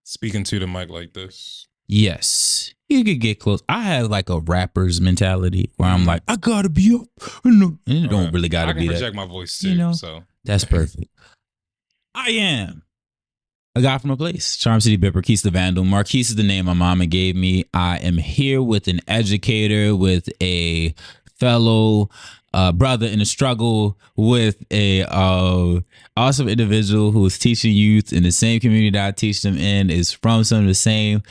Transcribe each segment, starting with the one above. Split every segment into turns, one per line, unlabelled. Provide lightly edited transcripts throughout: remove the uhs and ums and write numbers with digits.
Speaking to the mic like this.
Yes. You could get close. I have like a rapper's mentality where I'm like, I gotta be up. And it don't really gotta be that.
I can project my voice too, so.
That's perfect. I am a guy from a place. Charm City Bipper, Quis The Vndl. Marquis is the name my mama gave me. I am here with an educator, with a fellow brother in a struggle, with a awesome individual who is teaching youth in the same community that I teach them in, is from some of the same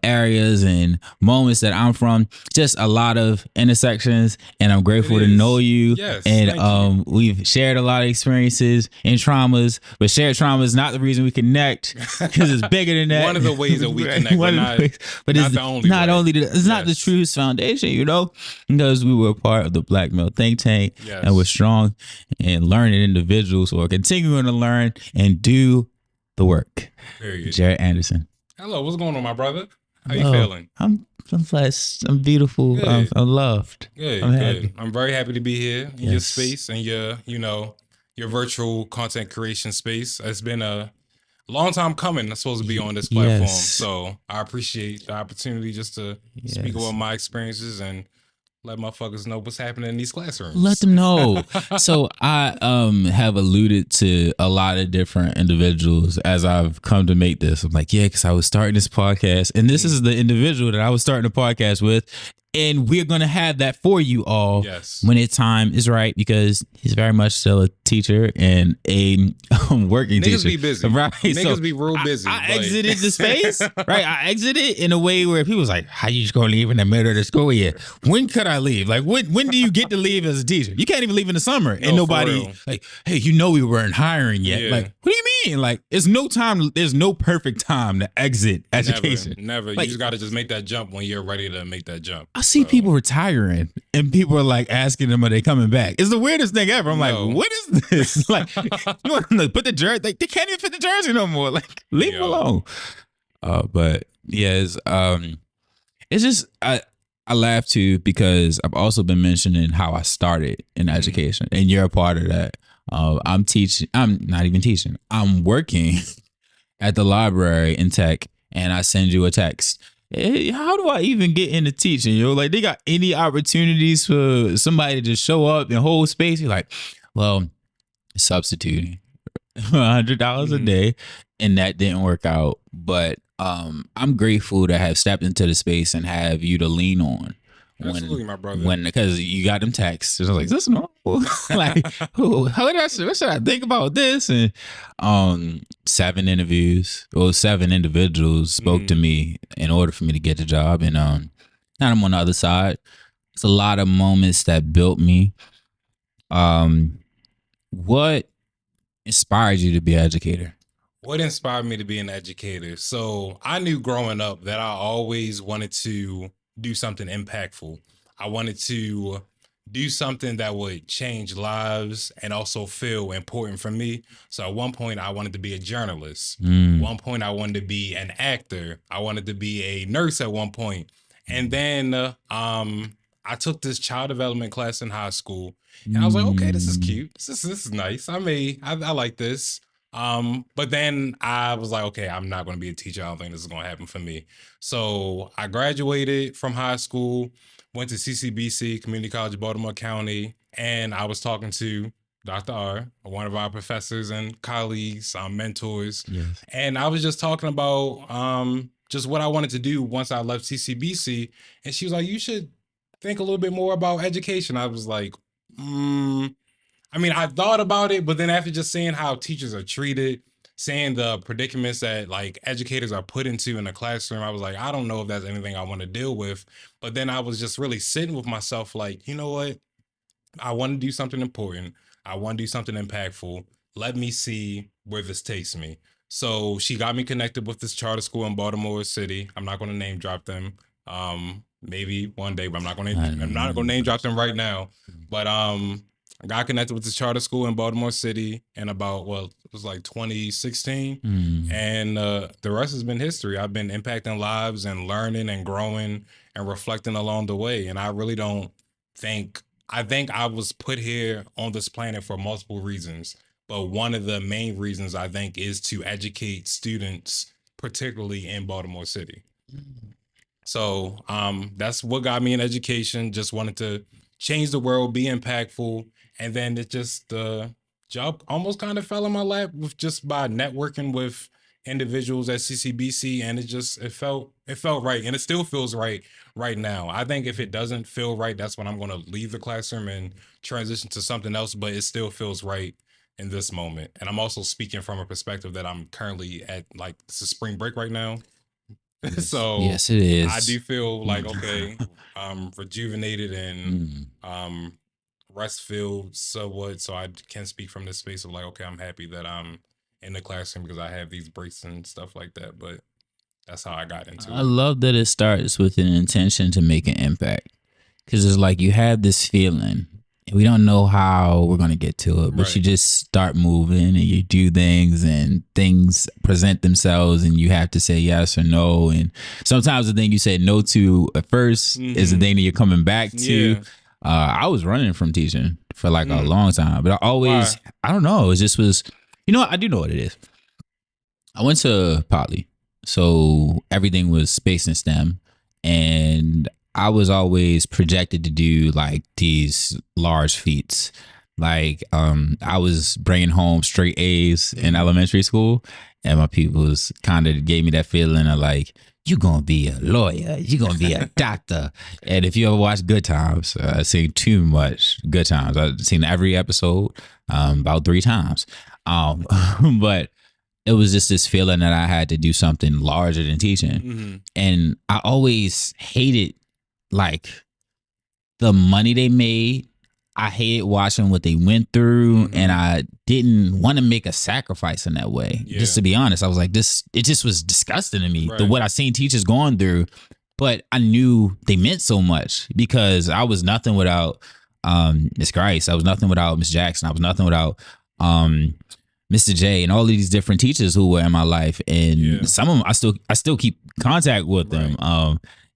areas and moments that I'm from. Just a lot of intersections, and I'm grateful to know you.
Yes,
and we've shared a lot of experiences and traumas, but shared trauma is not the reason we connect, because it's bigger than that.
One of the ways that we connect, but not
it's
the only
not
way.
only it's not the truest foundation, because we were part of the Black Male Think Tank, and we're strong and learning individuals who are continuing to learn and do the work.
Period.
Jared Anderson.
Hello, what's going on, my brother? How you feeling?
I'm blessed. I'm beautiful. I'm loved.
Good,
I'm
good.
happy.
I'm very happy to be here in your space and your virtual content creation space. It's been a long time coming. I'm supposed to be on this platform, so I appreciate the opportunity just to speak about my experiences and let motherfuckers know what's happening in these classrooms.
Let them know. So I have alluded to a lot of different individuals as I've come to make this. I'm like, because I was starting this podcast, and this is the individual that I was starting the podcast with. And we're going to have that for you all when the time is right, because he's very much still a teacher and a working teacher.
Niggas be busy.
Right?
Niggas be real busy.
I exited the space, right? I exited in a way where people was like, how you just going to leave in the middle of the school year? When could I leave? Like, when do you get to leave as a teacher? You can't even leave in the summer. And nobody, like, hey, we weren't hiring yet. Like, what do you mean? Like, there's no perfect time to exit education.
Never.
Like,
you just got to just make that jump when you're ready to make that jump.
I see people retiring and people are like asking them, are they coming back? It's the weirdest thing ever. I'm like, what is this? Like, you want to put the jersey? Like, they can't even fit the jersey no more. Like, leave them alone. But yeah, it's just I laugh too, because I've also been mentioning how I started in education, and you're a part of that. I'm teaching. I'm not even teaching. I'm working at the library in tech, and I send you a text. Hey, how do I even get into teaching? Like, they got any opportunities for somebody to just show up and hold space? You're like, well, substituting $100 a day, and that didn't work out. But I'm grateful to have stepped into the space and have you to lean on.
Absolutely, my brother.
Because you got them texts. I was like, is this normal? Like, what should I think about this? And 7 individuals spoke to me in order for me to get the job. And now I'm on the other side. It's a lot of moments that built me. What inspired you to be an educator?
What inspired me to be an educator? So I knew growing up that I always wanted to do something impactful. I wanted to do something that would change lives and also feel important for me. So at one point I wanted to be a journalist. One point I wanted to be an actor. I wanted to be a nurse at one point. And then I took this child development class in high school, and I was like, okay, this is cute. This is nice. I like this. But then I was like, okay, I'm not going to be a teacher. I don't think this is going to happen for me. So I graduated from high school, went to CCBC, Community College of Baltimore County, and I was talking to Dr. R, one of our professors and colleagues, mentors. And I was just talking about just what I wanted to do once I left CCBC. And she was like, you should think a little bit more about education. I was like, I mean, I thought about it, but then after just seeing how teachers are treated, seeing the predicaments that like educators are put into in the classroom, I was like, I don't know if that's anything I want to deal with. But then I was just really sitting with myself like, you know what? I want to do something important. I want to do something impactful. Let me see where this takes me. So she got me connected with this charter school in Baltimore City. I'm not going to name drop them. Maybe one day, but I'm not going to name drop them right now. But I got connected with this charter school in Baltimore City in about, it was like 2016. And the rest has been history. I've been impacting lives and learning and growing and reflecting along the way. And I really don't think, I think I was put here on this planet for multiple reasons. But one of the main reasons I think is to educate students, particularly in Baltimore City. So that's what got me in education. Just wanted to change the world, be impactful, and then it just the job almost kind of fell in my lap with just by networking with individuals at CCBC, and it felt right, and it still feels right now. I think if it doesn't feel right, that's when I'm going to leave the classroom and transition to something else. But it still feels right in this moment, and I'm also speaking from a perspective that I'm currently at, like, it's a spring break right now.
Yes.
So
yes, it is.
I do feel like, okay, rejuvenated and rest filled somewhat. So I can speak from this space of like, okay, I'm happy that I'm in the classroom because I have these breaks and stuff like that. But that's how I got into it.
I love that it starts with an intention to make an impact, because it's like you have this feeling. We don't know how we're going to get to it, but
Right.
you just start moving and you do things and things present themselves and you have to say yes or no. And sometimes the thing you said no to at first is the thing that you're coming back to.
Yeah.
I was running from teaching for like a long time, but I always,
Why?
I don't know. It just was, you know what? I do know what it is. I went to Poly, so everything was space and STEM, and I was always projected to do like these large feats. Like I was bringing home straight A's in elementary school, and my peoples kind of gave me that feeling of like, you're going to be a lawyer, you're going to be a doctor. And if you ever watch Good Times, I've seen too much Good Times. I've seen every episode about 3 times. But it was just this feeling that I had to do something larger than teaching. And I always hated like the money they made. I hated watching what they went through, and I didn't want to make a sacrifice in that way.
Yeah.
Just to be honest, I was like, this, it just was disgusting to me,
Right.
what I seen teachers going through. But I knew they meant so much because I was nothing without Miss Grice. I was nothing without Miss Jackson. I was nothing without Mr. J and all of these different teachers who were in my life. And some of them I still keep contact with them.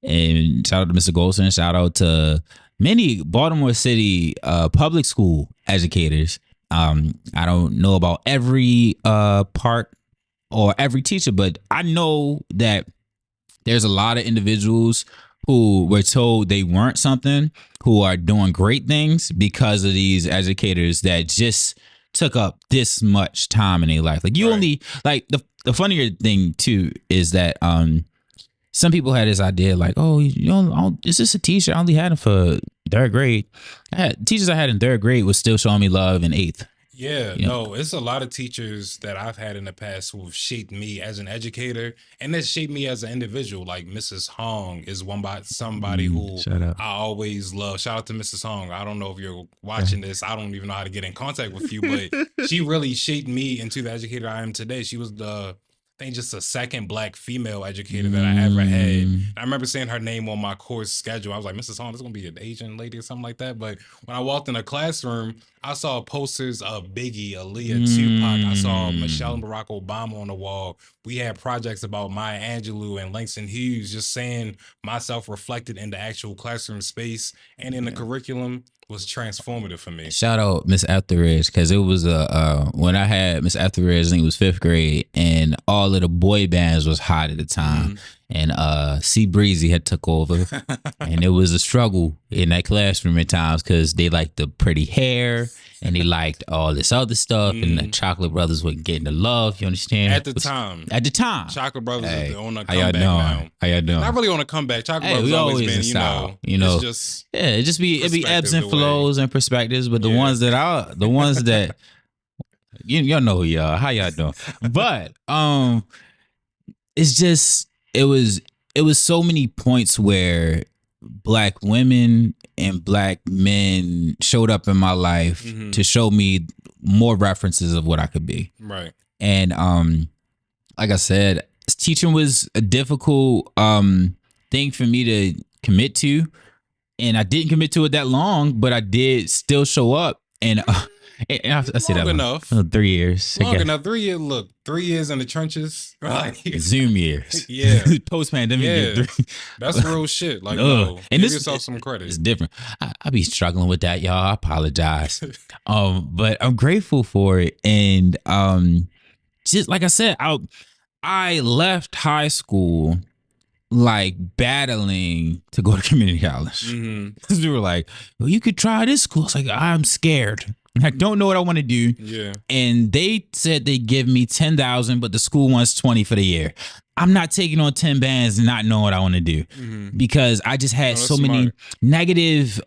And shout out to Mr. Golson, shout out to many Baltimore City public school educators. I don't know about every part or every teacher, but I know that there's a lot of individuals who were told they weren't something, who are doing great things because of these educators that just took up this much time in their life. Like you only, like the funnier thing too is that some people had this idea like, oh, you know, is this a teacher? I only had him for 3rd grade. Teachers I had in 3rd grade was still showing me love in 8th.
Yeah, no, it's a lot of teachers that I've had in the past who have shaped me as an educator and that shaped me as an individual. Like Mrs. Hong is somebody who I always love. Shout out to Mrs. Hong. I don't know if you're watching this. I don't even know how to get in contact with you, but she really shaped me into the educator I am today. She was I think just the 2nd Black female educator that I ever had. I remember seeing her name on my course schedule. I was like, Mrs. Hong, this is going to be an Asian lady or something like that. But when I walked in the classroom, I saw posters of Biggie, Aaliyah, Tupac. I saw Michelle and Barack Obama on the wall. We had projects about Maya Angelou and Langston Hughes, just saying myself reflected in the actual classroom space and in the curriculum was transformative for me.
Shout out Miss Etheridge, because it was when I had Miss Etheridge, I think it was 5th grade, and all of the boy bands was hot at the time. And C Breezy had took over, and it was a struggle in that classroom at times because they liked the pretty hair and they liked all this other stuff, and the Chocolate Brothers weren't getting the love. You understand?
At the time,
Chocolate
Brothers is on a
how y'all
comeback
doing?
now.
How y'all doing?
Not really on a comeback. Chocolate Brothers
we
always
always
been,
in style, you know.
It's just
it'd be ebbs and
perspective
flows and perspectives, but the ones that y'all know who y'all, how y'all doing. But it's just it was so many points where Black women and Black men showed up in my life to show me more references of what I could be.
Right.
And like I said, teaching was a difficult thing for me to commit to, and I didn't commit to it that long, but I did still show up. And I say that
enough.
3 years.
Long enough. 3 years. Look, 3 years in the trenches.
Zoom years.
Yeah.
Post pandemic.
Yeah. That's real shit. Like, no,
and
give yourself some credit.
It's different. I be struggling with that, y'all. I apologize. But I'm grateful for it. And just like I said, I I left high school like battling to go to community college. Because we were like, well, you could try this school. It's like, I'm scared. I don't know what I want to do.
Yeah.
And they said they give me 10,000, but the school wants 20 for the year. I'm not taking on 10 bands and not knowing what I want to do because I just had so many negative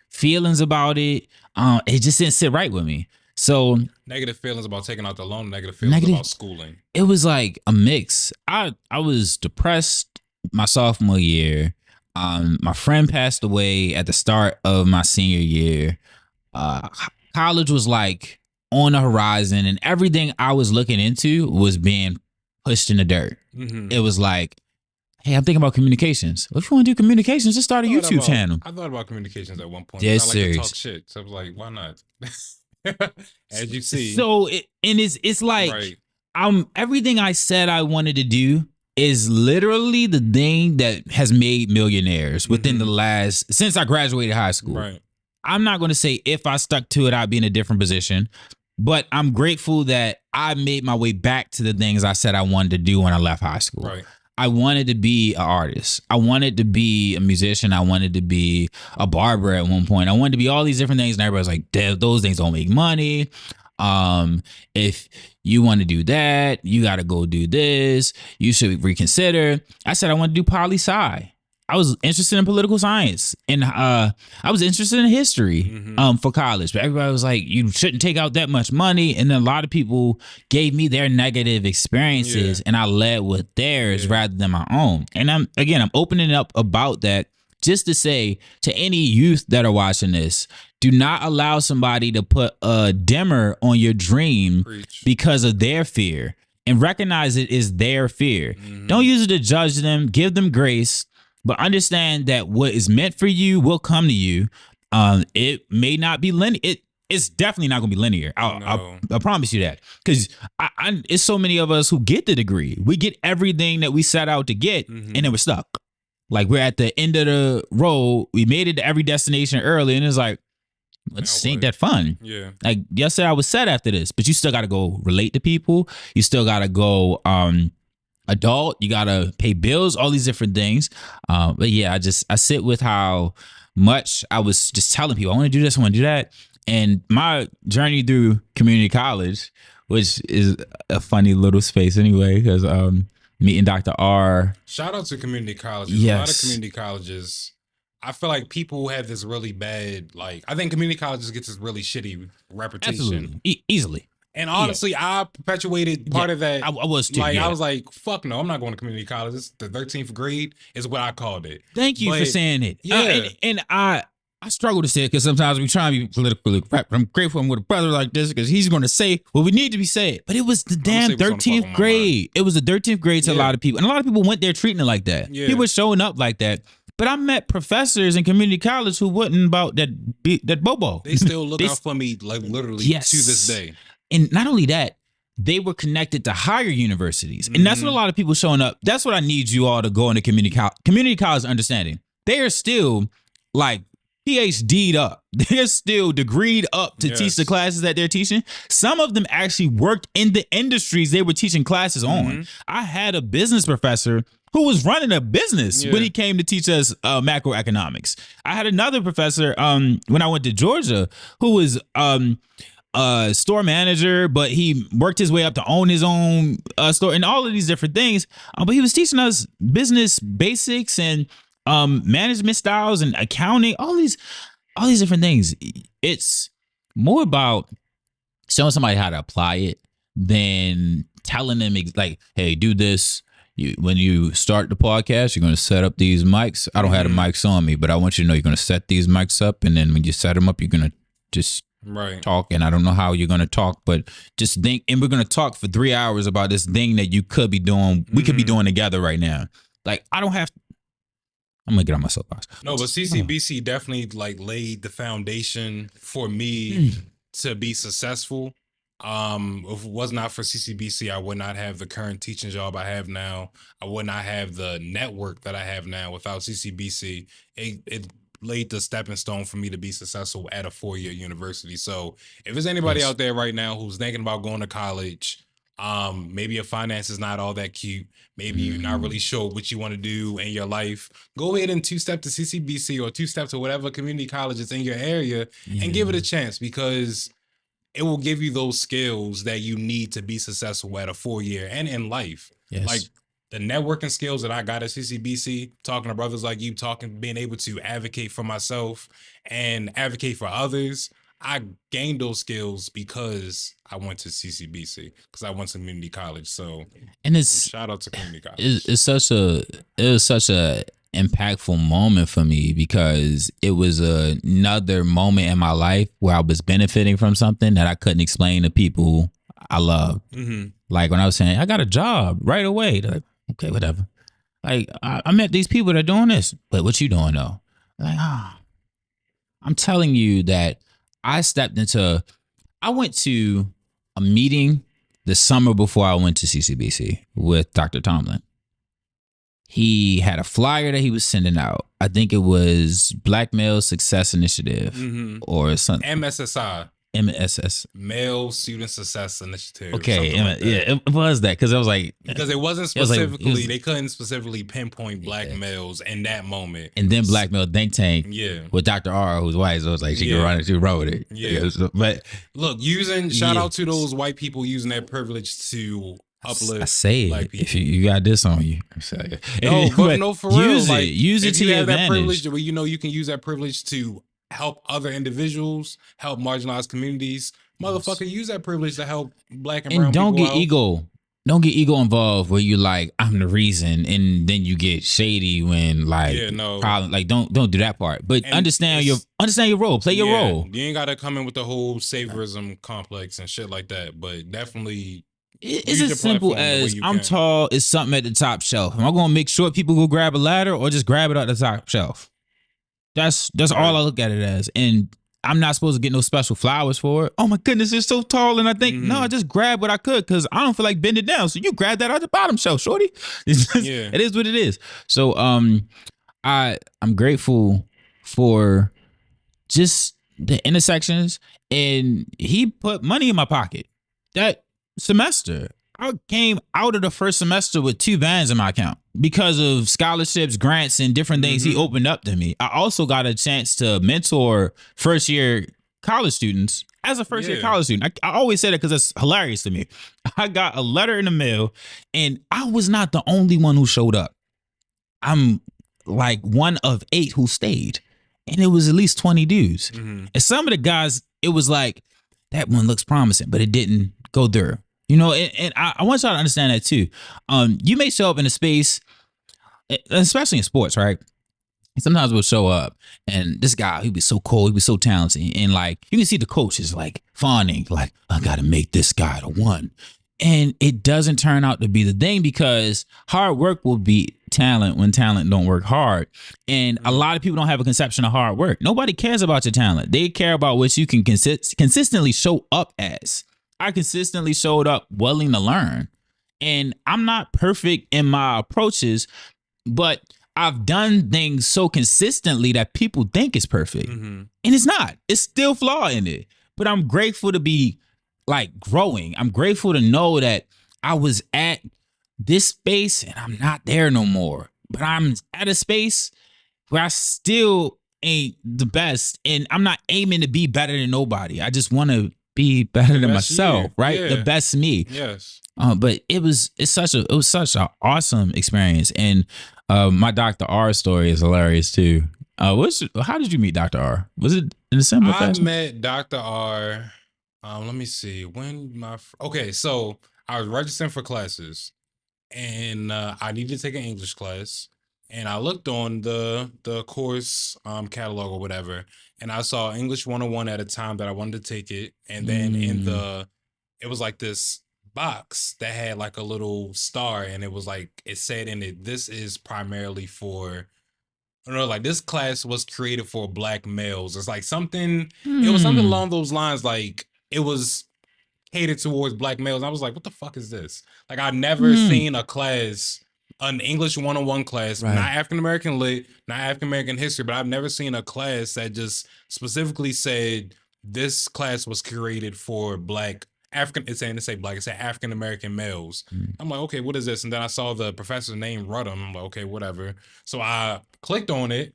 feelings about it. It just didn't sit right with me. So
negative feelings about taking out the loan, negative feelings about schooling.
It was like a mix. I was depressed my sophomore year. My friend passed away at the start of my senior year. College was like on the horizon, and everything I was looking into was being pushed in the dirt. It was like, hey, I'm thinking about communications. If you want to do communications, just start a YouTube channel.
I thought about communications at one point.
Yes,
I like to talk shit. So I was like, why not? As you see.
So it's like everything I said I wanted to do is literally the thing that has made millionaires within the last, since I graduated high school.
Right.
I'm not going to say if I stuck to it, I'd be in a different position, but I'm grateful that I made my way back to the things I said I wanted to do when I left high school.
Right.
I wanted to be an artist. I wanted to be a musician. I wanted to be a barber at one point. I wanted to be all these different things. And everybody's like, those things don't make money. If you want to do that, you got to go do this. You should reconsider. I said I want to do poli-sci. I was interested in political science, and I was interested in history for college. But everybody was like, you shouldn't take out that much money. And then a lot of people gave me their negative experiences, and I led with theirs rather than my own. And I'm opening up about that just to say to any youth that are watching this, do not allow somebody to put a dimmer on your dream because of their fear, and recognize it is their fear. Don't use it to judge them. Give them grace. But understand that what is meant for you will come to you. It may not be linear. It's definitely not going to be linear. I promise you that. Because it's so many of us who get the degree. We get everything that we set out to get, and then we're stuck. Like, we're at the end of the road. We made it to every destination early, and it's like, let's ain't that fun.
Yeah.
Like, yesterday I was set after this, but you still got to go relate to people. You still got to go adult, you gotta pay bills, all these different things. But yeah, I sit with how much I was just telling people, I want to do this, I want to do that. And my journey through community college, which is a funny little space anyway, because meeting Dr. R.
Shout out to community colleges. Yes. A lot of community colleges, I feel like people have this really bad, like, I think community colleges get this really shitty reputation.
Absolutely. Easily.
And honestly, I perpetuated part of that.
I was too.
Like, I was like, fuck no, I'm not going to community college. The 13th grade is what I called it.
Thank you for saying it.
Yeah.
And I struggle to say it because sometimes we try and be politically correct. I'm grateful I'm with a brother like this because he's going to say what we need to be said. But it was the damn 13th grade. It was the 13th grade to a lot of people. And a lot of people went there treating it like that. Yeah. People were showing up like that. But I met professors in community college who wasn't about that bobo.
They still look out for me, like, literally to this day.
And not only that, they were connected to higher universities. And that's what a lot of people showing up. That's what I need you all to go into community college understanding. They are still like PhD'd up. They're still degreed up to teach the classes that they're teaching. Some of them actually worked in the industries they were teaching classes on. I had a business professor who was running a business when he came to teach us macroeconomics. I had another professor when I went to Georgia who was store manager, but he worked his way up to own his own store and all of these different things. But he was teaching us business basics and management styles and accounting, all these different things. It's more about showing somebody how to apply it than telling them like, hey, do this. When you start the podcast, you're going to set up these mics. I don't have the mics on me, but I want you to know you're going to set these mics up. And then when you set them up, you're going to just talk. And I don't know how you're going to talk, but just think. And we're going to talk for 3 hours about this thing that you could be doing. We could be doing together right now. Like, I don't have to. I'm going to get on my soapbox.
No, but CCBC definitely like laid the foundation for me to be successful. If it was not for CCBC, I would not have the current teaching job I have now. I would not have the network that I have now without CCBC. It laid the stepping stone for me to be successful at a 4-year university. So if there's anybody out there right now who's thinking about going to college, Maybe your finance is not all that cute. Maybe you're not really sure what you want to do in your life. Go ahead and two-step to CCBC or two-step to whatever community college is in your area and give it a chance, because it will give you those skills that you need to be successful at a 4-year and in life.
Yes.
Like the networking skills that I got at CCBC, talking to brothers like you, being able to advocate for myself and advocate for others. I gained those skills because I went to CCBC, because I went to community college. So,
and it's
shout out to community college.
It was such a impactful moment for me, because it was another moment in my life where I was benefiting from something that I couldn't explain to people I loved. Like when I was saying, I got a job right away. They're like, okay, whatever. Like I met these people that are doing this, but what you doing though? Like, I'm telling you that I went to a meeting the summer before I went to CCBC with Dr. Tomlin. He had a flyer that he was sending out. I think it was Black Male Success Initiative or something.
MSSI.
MSS.
Male Student Success Initiative.
Okay, yeah, it was that, because I was like,
because it wasn't specifically, they couldn't specifically pinpoint black males in that moment.
And then Black Male Think Tank, with Dr. R, who's white, so it was like she could run it, she run with it. But
look, shout out to those white people using their privilege to uplift.
I say it. If you got this on you,
no, but no, for real,
use it to your advantage. That privilege,
where you can use that privilege to help other individuals, help marginalized communities. Motherfucker, use that privilege to help black and brown
don't
people
get ego. Don't get ego involved where you like, I'm the reason, and then you get shady when problem. Like don't do that part. But understand your role. Play your role.
You ain't gotta come in with the whole saviorism complex and shit like that. But definitely,
it's as simple as I'm tall. Is something at the top shelf. Am I gonna make sure people go grab a ladder or just grab it at the top shelf? That's all I look at it as. And I'm not supposed to get no special flowers for it. Oh my goodness, it's so tall. And I think, no, I just grab what I could because I don't feel like bending down. So you grab that out the bottom shelf, shorty. It is what it is. So I'm grateful for just the intersections. And he put money in my pocket. That semester, I came out of the first semester with 2 bands in my account because of scholarships, grants, and different things he opened up to me. I also got a chance to mentor first-year college students as a first-year college student. I always say that because it's hilarious to me. I got a letter in the mail, and I was not the only one who showed up. I'm like one of 8 who stayed, and it was at least 20 dudes. And some of the guys, it was like, that one looks promising, but it didn't go through. You know, and I want y'all to understand that too. You may show up in a space, especially in sports, right? Sometimes we'll show up and this guy, he'd be so cool, he'd be so talented. And like, you can see the coach is like fawning, like, I got to make this guy the one. And it doesn't turn out to be the thing because hard work will beat talent when talent don't work hard. And a lot of people don't have a conception of hard work. Nobody cares about your talent. They care about what you can consistently show up as. I consistently showed up willing to learn. And I'm not perfect in my approaches, but I've done things so consistently that people think it's perfect. And it's not. It's still flaw in it. But I'm grateful to be like growing. I'm grateful to know that I was at this space and I'm not there no more. But I'm at a space where I still ain't the best. And I'm not aiming to be better than nobody. I just want to be better than myself, right? The best me.
Yes.
But it was such an awesome experience. And my Dr. R story is hilarious too. How did you meet Dr. R? Was it in a similar fashion?
I met Dr. R. Let me see okay. So I was registering for classes, and I needed to take an English class. And I looked on the course catalog or whatever, and I saw English 101 at a time that I wanted to take it. And then it was like this box that had like a little star, and it was like, it said in it, this is primarily for, like this class was created for black males. It's like something, it was something along those lines. Like it was catered towards black males. I was like, what the fuck is this? Like I've never seen a class, an English 101 class, not African-American lit, not African-American history, but I've never seen a class that just specifically said this class was curated for black It's saying to say black. It said African American males. I'm like, okay, what is this? And then I saw the professor's name, Rudham. I'm like, okay, whatever. So I clicked on it,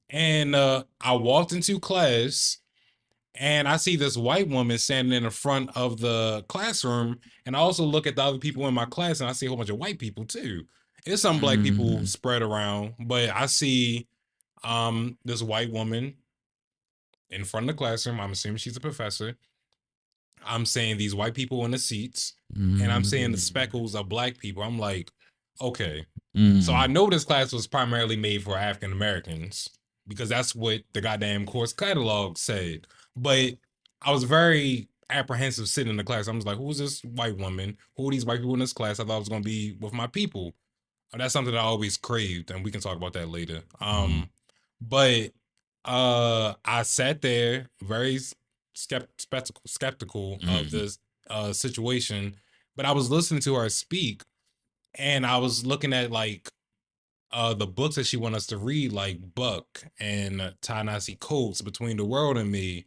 and I walked into class, and I see this white woman standing in the front of the classroom, and I also look at the other people in my class, and I see a whole bunch of white people too. It's some black people spread around, but I see this white woman in front of the classroom. I'm assuming she's a professor. I'm saying these white people in the seats, and I'm seeing the speckles of black people. I'm like, okay. So I know this class was primarily made for African Americans because that's what the goddamn course catalog said. But I was very apprehensive sitting in the class. I was like, who is this white woman? Who are these white people in this class? I thought I was going to be with my people. And that's something that I always craved, and we can talk about that later. But I sat there very skeptical of this situation, but I was listening to her speak, and I was looking at like the books that she wanted us to read, like Buck and Ta-Nehisi Coates, Between the World and Me,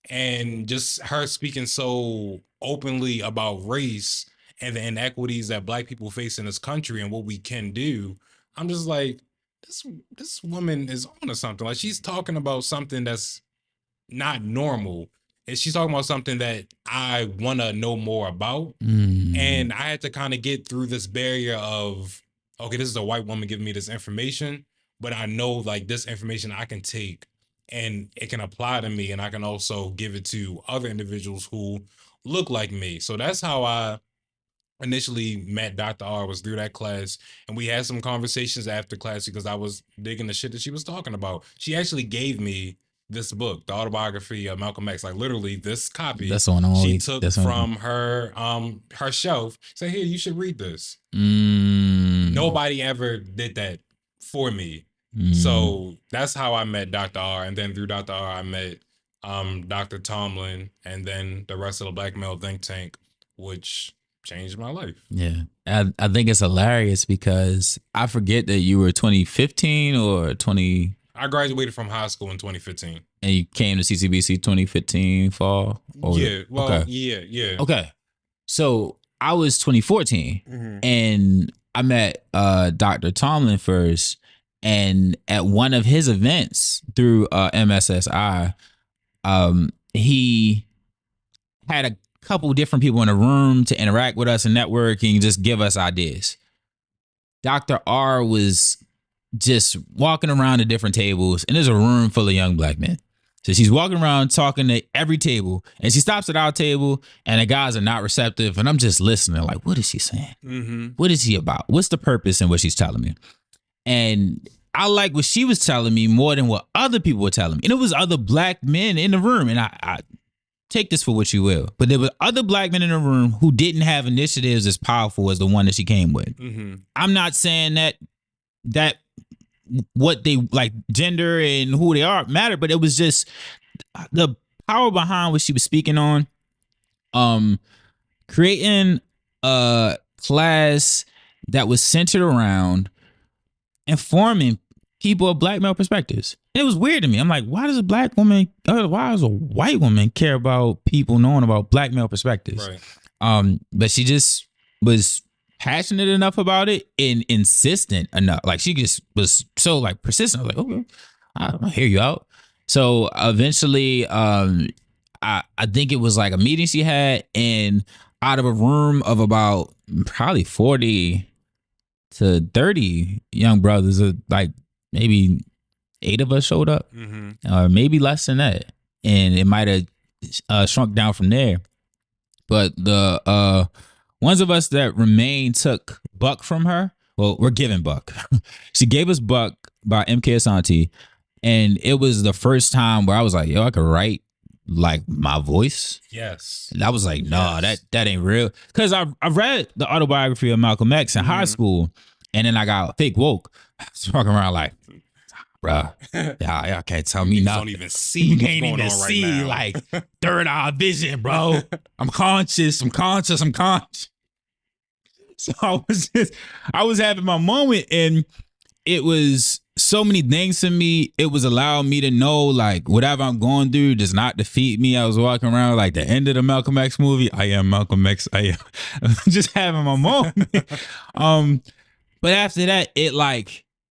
and just her speaking so openly about race and the inequities that black people face in this country and what we can do. I'm just like, this woman is on to something. Like, she's talking about something that's not normal, and she's talking about something that I want to know more about. And I had to kind of get through this barrier of, okay, this is a white woman giving me this information, but I know like this information I can take and it can apply to me, and I can also give it to other individuals who look like me. So that's how I initially met Dr. R, was through that class, and we had some conversations after class because I was digging the shit that she was talking about. She actually gave me this book, the autobiography of Malcolm X, like literally this copy.
That's on
she took from her shelf. Said, here, you should read this. Nobody ever did that for me. So that's how I met Dr. R. And then through Dr. R, I met Dr. Tomlin, and then the rest of the Black Male Think Tank, which changed my life.
Yeah. I think it's hilarious because I forget that you were 2015 or 20.
I graduated from high school in 2015.
And you came to CCBC 2015 fall?
Yeah. Well, okay. Yeah.
Okay. So I was 2014 and I met Dr. Tomlin first. And at one of his events through MSSI, he had a couple different people in the room to interact with us and network and just give us ideas. Dr. R was just walking around to different tables, and there's a room full of young black men. So she's walking around talking to every table, and she stops at our table, and the guys are not receptive, and I'm just listening like, what is she saying? What is he about? What's the purpose in what she's telling me? And I like what she was telling me more than what other people were telling me. And it was other black men in the room, and I take this for what you will, but there were other black men in the room who didn't have initiatives as powerful as the one that she came with. I'm not saying that what they like, gender and who they are matter, but it was just the power behind what she was speaking on. Creating a class that was centered around informing people of black male perspectives. And it was weird to me. I'm like, why does a white woman care about people knowing about black male perspectives?
Right.
But she just was passionate enough about it and insistent enough. Like, she just was so like persistent. I was like, okay, I'll hear you out. So eventually, I think it was like a meeting she had, and out of a room of about probably 40 to 30 young brothers, like maybe 8 of us showed up, or maybe less than that. And it might have shrunk down from there. But the ones of us that remained took Buck from her. Well, we're giving Buck. She gave us Buck by M.K. Asante. And it was the first time where I was like, yo, I could write like my voice.
Yes.
And I was like, nah, that ain't real. Because I read the autobiography of Malcolm X in high school, and then I got fake woke. I was walking around like, bruh, y'all can't tell me nothing.
You don't even see.
You can't even see like third eye vision, bro. I'm conscious. So I was having my moment, and it was so many things to me. It was allowing me to know, like, whatever I'm going through does not defeat me. I was walking around like the end of the Malcolm X movie. I am Malcolm X. I am just having my moment. But after that,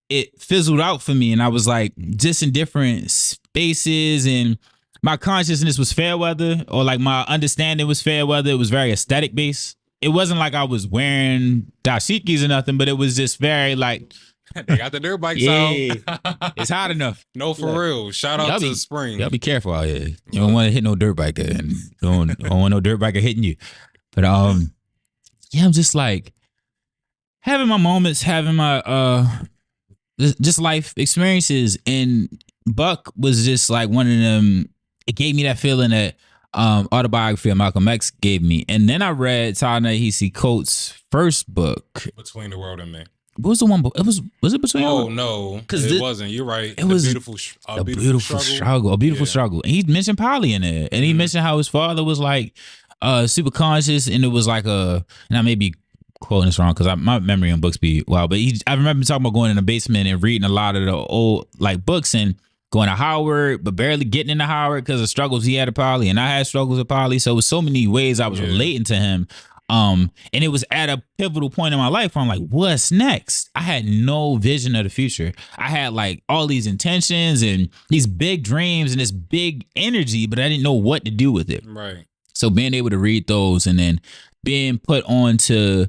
it fizzled out for me, and I was like just in different spaces, and my consciousness was fair weather, or like my understanding was fair weather. It was very aesthetic based. It wasn't like I was wearing dashikis or nothing, but it was just very like,
they got the dirt bikes
out. It's hot enough.
No, for real. Shout out to the spring.
Y'all be careful out here. You don't want to hit no dirt biker, and don't want no dirt biker hitting you. But yeah, I'm just like having my moments, having my just life experiences, and Buck was just like one of them. It gave me that feeling that autobiography of Malcolm X gave me. And then I read Ta-Nehisi Coates' first book,
Between the World and Me.
What was the one book? Was it Between?
Oh no, because it wasn't. You're right.
It was
beautiful struggle.
A beautiful struggle. And he mentioned Polly in it, and he mentioned how his father was like super conscious, and it was like and I may be quoting this wrong because my memory on books be wild, but I remember talking about going in the basement and reading a lot of the old like books and going to Howard, but barely getting into Howard because of struggles he had at Polly, and I had struggles with Polly. So it was so many ways I was relating to him. And it was at a pivotal point in my life where I'm like, what's next? I had no vision of the future. I had like all these intentions and these big dreams and this big energy, but I didn't know what to do with it.
Right.
So being able to read those and then being put on to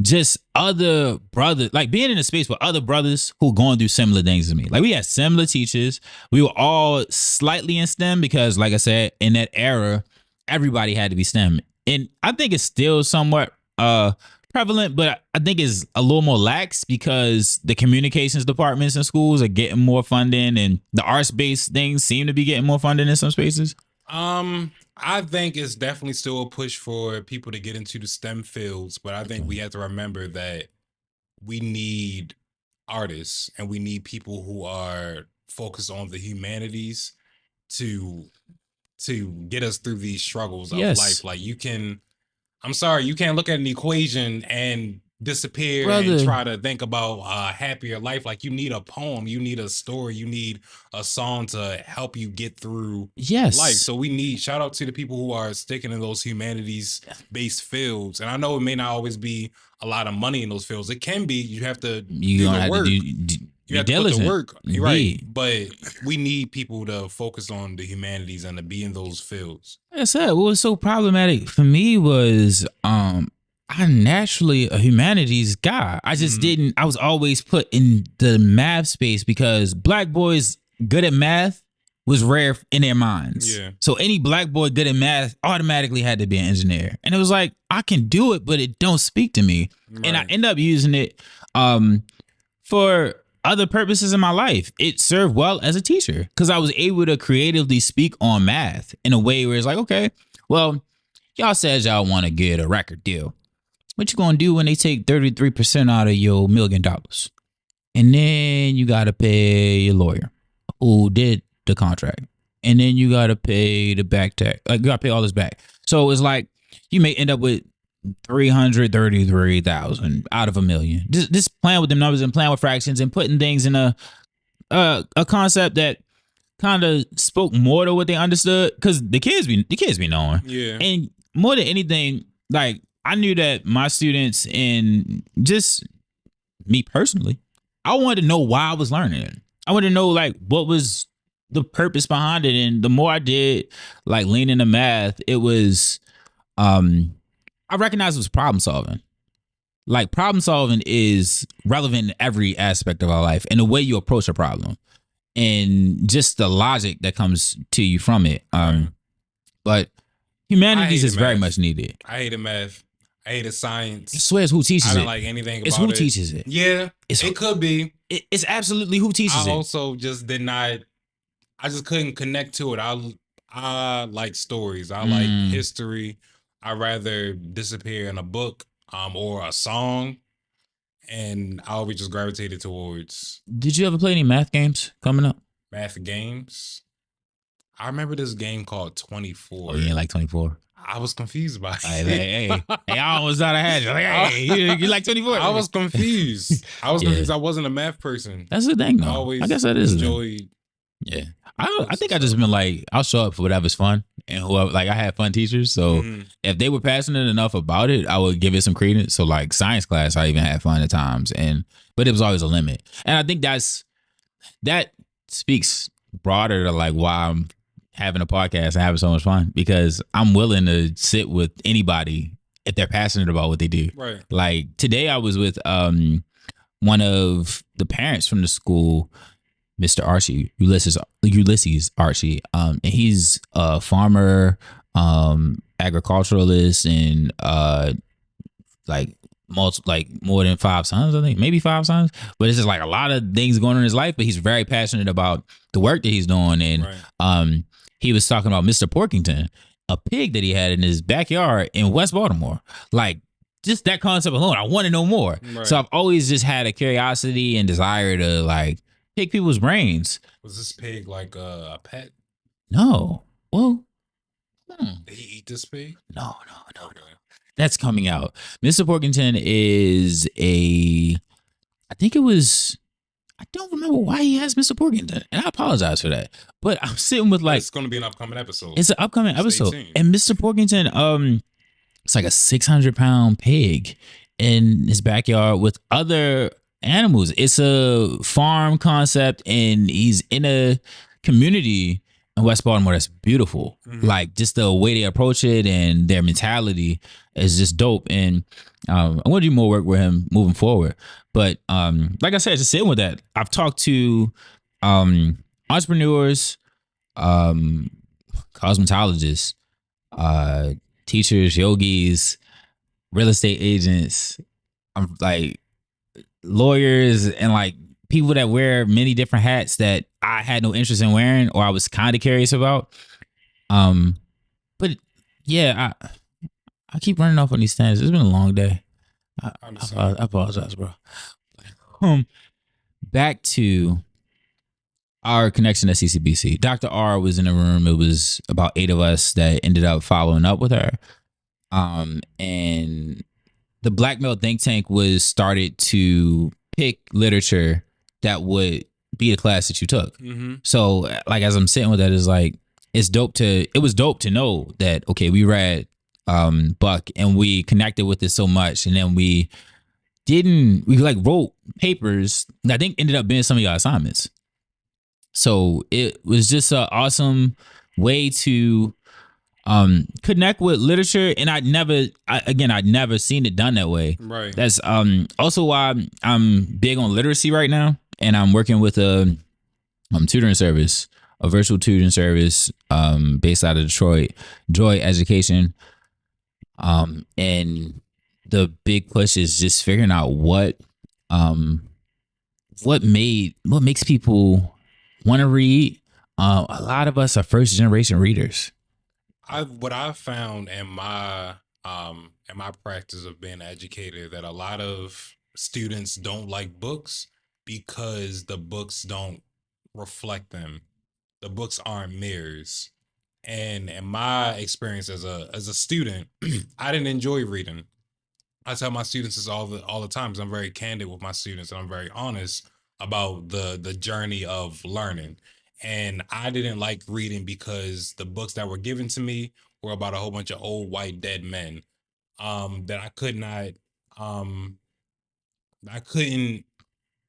just other brothers, like being in a space with other brothers who going through similar things to me. Like we had similar teachers. We were all slightly in STEM because, like I said, in that era, everybody had to be STEM. And I think it's still somewhat prevalent, but I think it's a little more lax because the communications departments in schools are getting more funding, and the arts-based things seem to be getting more funding in some spaces.
I think it's definitely still a push for people to get into the STEM fields, but I think we have to remember that we need artists and we need people who are focused on the humanities to get us through these struggles of life. Like you can't look at an equation and disappear and try to think about a happier life. Like you need a poem, you need a story, you need a song to help you get through life. So we need shout out to the people who are sticking in those humanities based fields. And I know it may not always be a lot of money in those fields. It can be. You have to do the work. You have to put the work. You're right. But we need people to focus on the humanities and to be in those fields.
Like I said, what was so problematic for me was I'm naturally a humanities guy. I just didn't, I was always put in the math space because black boys good at math was rare in their minds.
Yeah.
So any black boy good at math automatically had to be an engineer. And it was like, I can do it, but it don't speak to me. Right. And I end up using it for other purposes in my life. It served well as a teacher because I was able to creatively speak on math in a way where it's like, okay, well, y'all said y'all want to get a record deal. What you gonna do when they take 33% out of your $1 million? And then you gotta pay your lawyer who did the contract. And then you gotta pay the back tax. Like you gotta pay all this back. So it's like you may end up with 333,000 out of $1 million. Just playing with them numbers and playing with fractions and putting things in a concept that kind of spoke more to what they understood. Because the kids be knowing.
Yeah.
And more than anything, like I knew that my students and just me personally, I wanted to know why I was learning it. I wanted to know like what was the purpose behind it. And the more I did like lean into math, it was I recognized it was problem solving. Like problem solving is relevant in every aspect of our life and the way you approach a problem and just the logic that comes to you from it. But humanities is very much needed.
I hated math. I hated science.
I swear it's who teaches it.
I don't like anything about it.
It's who teaches it.
Yeah, it could be.
It's absolutely who teaches it.
I also just did not, I just couldn't connect to it. I like stories. I like history. I'd rather disappear in a book or a song. And I always just gravitated towards.
Did you ever play any math games coming up?
Math games? I remember this game called 24.
Oh, you ain't like 24?
I was confused by
Hey,
it.
hey, I almost thought I had you. Like, hey, you like 24?
I was confused. I was
Yeah.
confused. I wasn't a math person.
That's the thing,
I
though.
always
I guess that is the thing.
enjoyed.
Yeah. I think I just been like, I'll show up for whatever's fun. And whoever, like, I had fun teachers. So if they were passionate enough about it, I would give it some credence. So, like, science class, I even had fun at times. But it was always a limit. And I think that speaks broader to like why I'm having a podcast and having so much fun, because I'm willing to sit with anybody if they're passionate about what they do.
Right.
Like today I was with one of the parents from the school, Mr. Archie, Ulysses Archie. And he's a farmer, agriculturalist, and like more than 5 sons, I think, maybe 5 sons. But it's just like a lot of things going on in his life. But he's very passionate about the work that he's doing. And he was talking about Mr. Porkington, a pig that he had in his backyard in West Baltimore. Like, just that concept alone, I want to know more. Right. So I've always just had a curiosity and desire to like pick people's brains.
Was this pig like a pet?
No. Well,
did he eat this pig?
No. That's coming out. Mr. Porkington is I don't remember why he has Mr. Porkington, and I apologize for that. But I'm sitting with like,
it's going to be an upcoming episode.
It's an upcoming episode, and Mr. Porkington, it's like a 600-pound pig in his backyard with other animals. It's a farm concept, and he's in a community in West Baltimore that's beautiful. Like just the way they approach it and their mentality is just dope. And I'm going to do more work with him moving forward. But like I said, just sitting with that, I've talked to entrepreneurs, cosmetologists, teachers, yogis, real estate agents, like lawyers, and like people that wear many different hats that I had no interest in wearing or I was kind of curious about. But yeah, I keep running off on these stands. It's been a long day. I apologize, bro. Back to our connection at CCBC. Dr. R was in the room. It was about 8 of us that ended up following up with her. And the Black Male Think Tank was started to pick literature that would be the class that you took. So like, as I'm sitting with that, is like, it was dope to know that, okay, we read Buck and we connected with it so much. And then we like wrote papers that I think ended up being some of your assignments. So it was just an awesome way to connect with literature. And I'd never seen it done that way.
Right.
That's also why I'm big on literacy right now. And I'm working with a tutoring service, a virtual tutoring service based out of Detroit, Joy Education. And the big push is just figuring out what makes people want to read. A lot of us are first generation readers.
What I've found in my practice of being an educator, that a lot of students don't like books because the books don't reflect them. The books aren't mirrors. And in my experience as a student, I didn't enjoy reading. I tell my students this all the time, because I'm very candid with my students and I'm very honest about the journey of learning. And I didn't like reading because the books that were given to me were about a whole bunch of old white dead men that I couldn't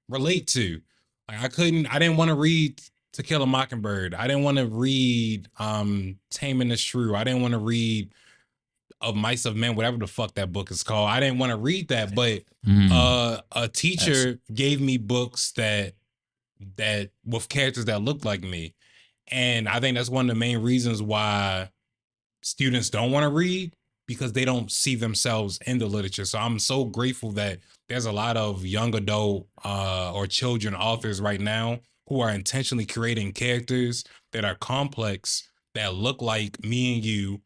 relate to. Like I didn't want to read To Kill a Mockingbird. I didn't want to read Taming the Shrew. I didn't want to read Of Mice of Men, whatever the fuck that book is called. I didn't want to read that, but a teacher gave me books that with characters that looked like me. And I think that's one of the main reasons why students don't want to read, because they don't see themselves in the literature. So I'm so grateful that there's a lot of young adult or children authors right now who are intentionally creating characters that are complex, that look like me and you,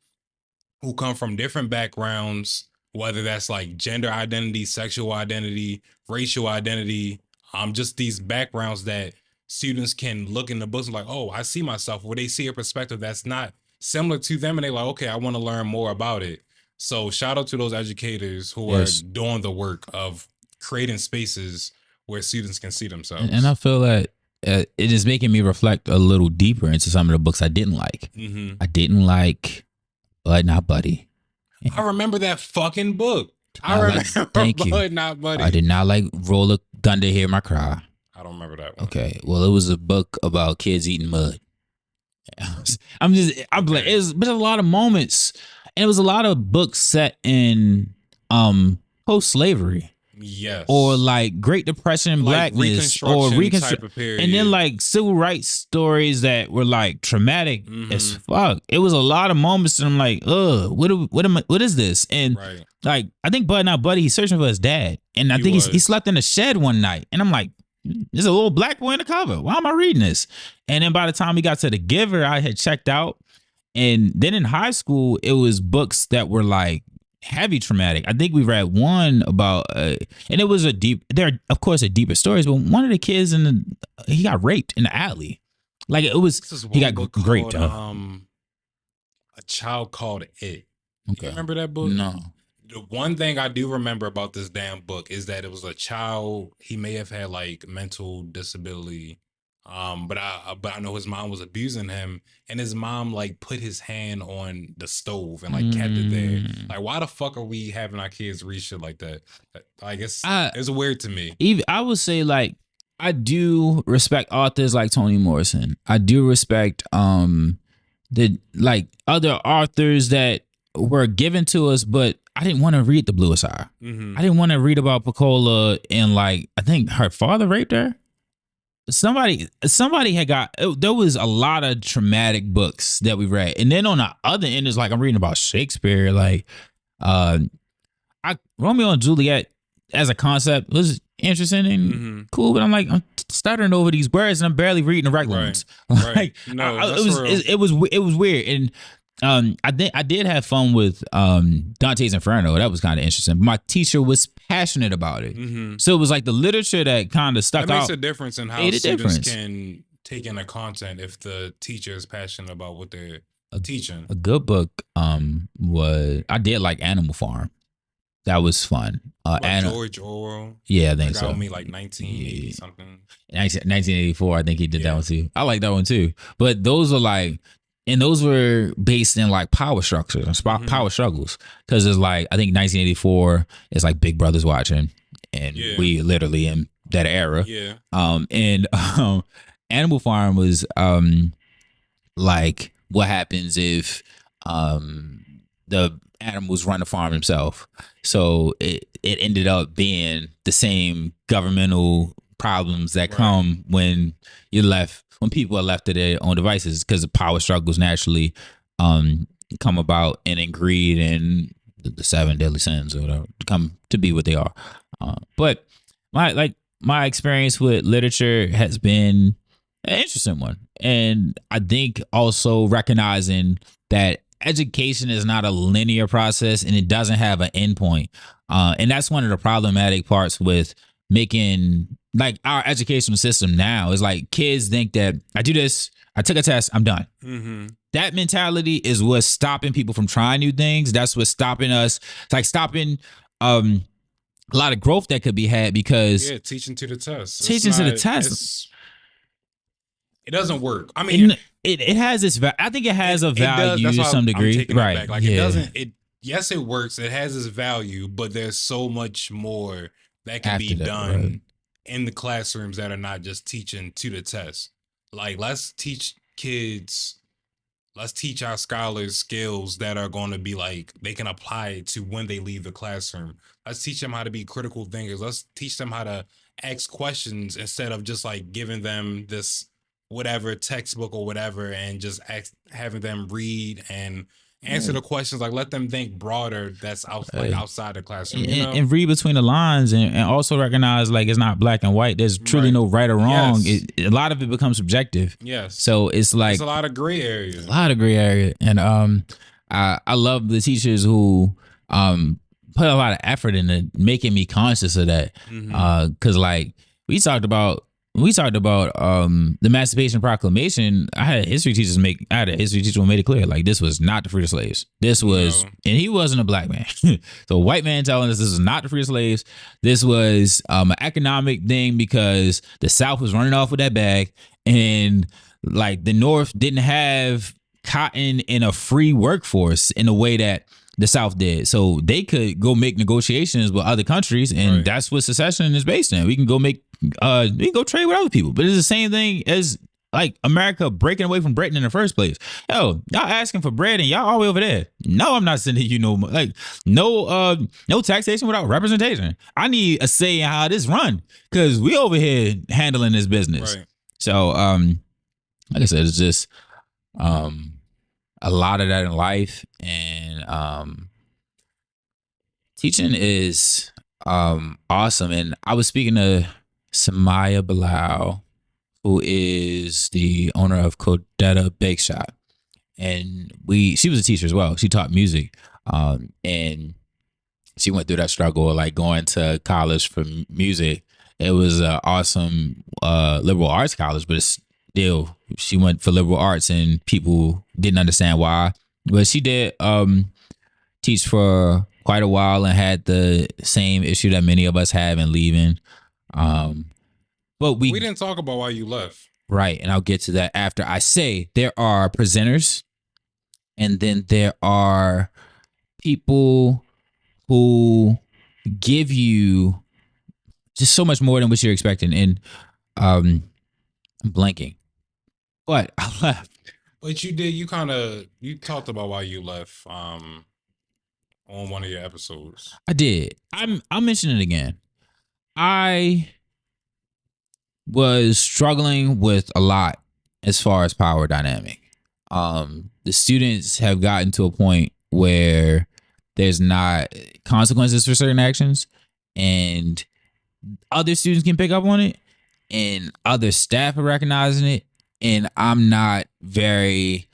who come from different backgrounds, whether that's like gender identity, sexual identity, racial identity, just these backgrounds that students can look in the books and like, oh, I see myself, where they see a perspective that's not similar to them, and they're like, okay, I want to learn more about it. So shout out to those educators who are doing the work of creating spaces where students can see themselves.
And I feel that it is making me reflect a little deeper into some of the books I didn't like. I didn't like Bud Not Buddy.
I remember that fucking book. I remember Bud Not Buddy.
I did not like Roller Gun to Hear My Cry.
I don't remember that one.
Okay, well, it was a book about kids eating mud. I'm like, there's a lot of moments, and it was a lot of books set in post-slavery.
Yes.
Or like Great Depression,
like
blackness, or
Reconstruction type of period.
And then like civil rights stories that were like traumatic as fuck. It was a lot of moments and I'm like, what is this? And like, I think Bud Not Buddy, he's searching for his dad. And I think he slept in a shed one night. And I'm like, there's a little black boy in the cover. Why am I reading this? And then by the time we got to The Giver, I had checked out. And then in high school, it was books that were like heavy traumatic. I think we read one about, and it was there are of course a deeper stories, but one of the kids he got raped in the alley. Like it was, he got raped.
A Child Called It. Okay. You remember that book?
No.
The one thing I do remember about this damn book is that it was a child. He may have had like mental disability. But I know his mom was abusing him, and his mom like put his hand on the stove and like kept it there. Like, why the fuck are we having our kids read shit like that? I guess it's weird to me.
Even I would say like I do respect authors like Toni Morrison. I do respect the like other authors that were given to us, but I didn't want to read The Bluest Eye. I didn't want to read about Pecola and like I think her father raped her. Somebody had there was a lot of traumatic books that we read. And then on the other end is like, I'm reading about Shakespeare. Like, Romeo and Juliet as a concept was interesting and cool, but I'm like, I'm stuttering over these words and I'm barely reading the right ones. Like,
no,
it was weird. And I did have fun with Dante's Inferno. That was kind of interesting. My teacher was passionate about it, so it was like the literature that kind of stuck out.
That makes a difference in how students can take in the content if the teacher is passionate about what they're teaching.
A good book was I did like Animal Farm. That was fun.
George Orwell.
Yeah, I think
so. Me like 1980 something.
1984. I think he did that one too. I like that one too. But those are like. And those were based in like power structures and power struggles. Because it's like, I think 1984 is like Big Brother's watching. And we literally in that era.
Yeah.
Animal Farm was like what happens if the animals run the farm himself. So it ended up being the same governmental problems that come when people are left to their own devices, because the power struggles naturally come about, and in greed and the 7 deadly sins or whatever come to be what they are. But my experience with literature has been an interesting one, and I think also recognizing that education is not a linear process and it doesn't have an endpoint, and that's one of the problematic parts with making like our educational system now. Is like kids think that I do this, I took a test, I'm done. That mentality is what's stopping people from trying new things. That's what's stopping us. It's like stopping a lot of growth that could be had because
teaching to the test. It doesn't work. I mean,
it has its. I think it has a value to some degree, right?
Like it doesn't. Yes, it works. It has its value, but there's so much more that can be done in the classrooms that are not just teaching to the test. Like, let's teach our scholars skills that are going to be like, they can apply it to when they leave the classroom. Let's teach them how to be critical thinkers. Let's teach them how to ask questions instead of just like giving them this whatever textbook or whatever and just having them read and answer the questions. Like, let them think broader. That's outside the classroom,
and read between the lines, and also recognize like it's not black and white. There's truly no right or wrong. A lot of it becomes subjective.
Yes.
So it's like
there's a lot of gray area.
And I love the teachers who put a lot of effort into making me conscious of that. Because like we talked about when we talked about the Emancipation Proclamation, I had a history teacher who made it clear, like, this was not to free the slaves. This was, and he wasn't a black man. So a white man telling us this is not to free the slaves. This was an economic thing because the South was running off with that bag, and like the North didn't have cotton in a free workforce in a way that the South did. So they could go make negotiations with other countries, and that's what secession is based in. We can go trade with other people. But it's the same thing as like America breaking away from Britain in the first place. Yo, y'all asking for bread and y'all all the way over there. No, I'm not sending you no no taxation without representation. I need a say in how this run, because we over here handling this business. Right. So like I said, it's just a lot of that in life, and teaching is awesome. And I was speaking to Samaya Bilal, who is the owner of Codetta Bake Shop, and she was a teacher as well. She taught music, and she went through that struggle of like going to college for music. It was an awesome liberal arts college, but it's still, she went for liberal arts and people didn't understand why. But she did teach for quite a while and had the same issue that many of us have in leaving. But we
didn't talk about why you left.
Right. And I'll get to that after I say there are presenters, and then there are people who give you just so much more than what you're expecting. And I'm blanking. But I left.
But you talked about why you left on one of your episodes.
I did. I'll mention it again. I was struggling with a lot as far as power dynamic. The students have gotten to a point where there's not consequences for certain actions, and other students can pick up on it, and other staff are recognizing it. And I'm not very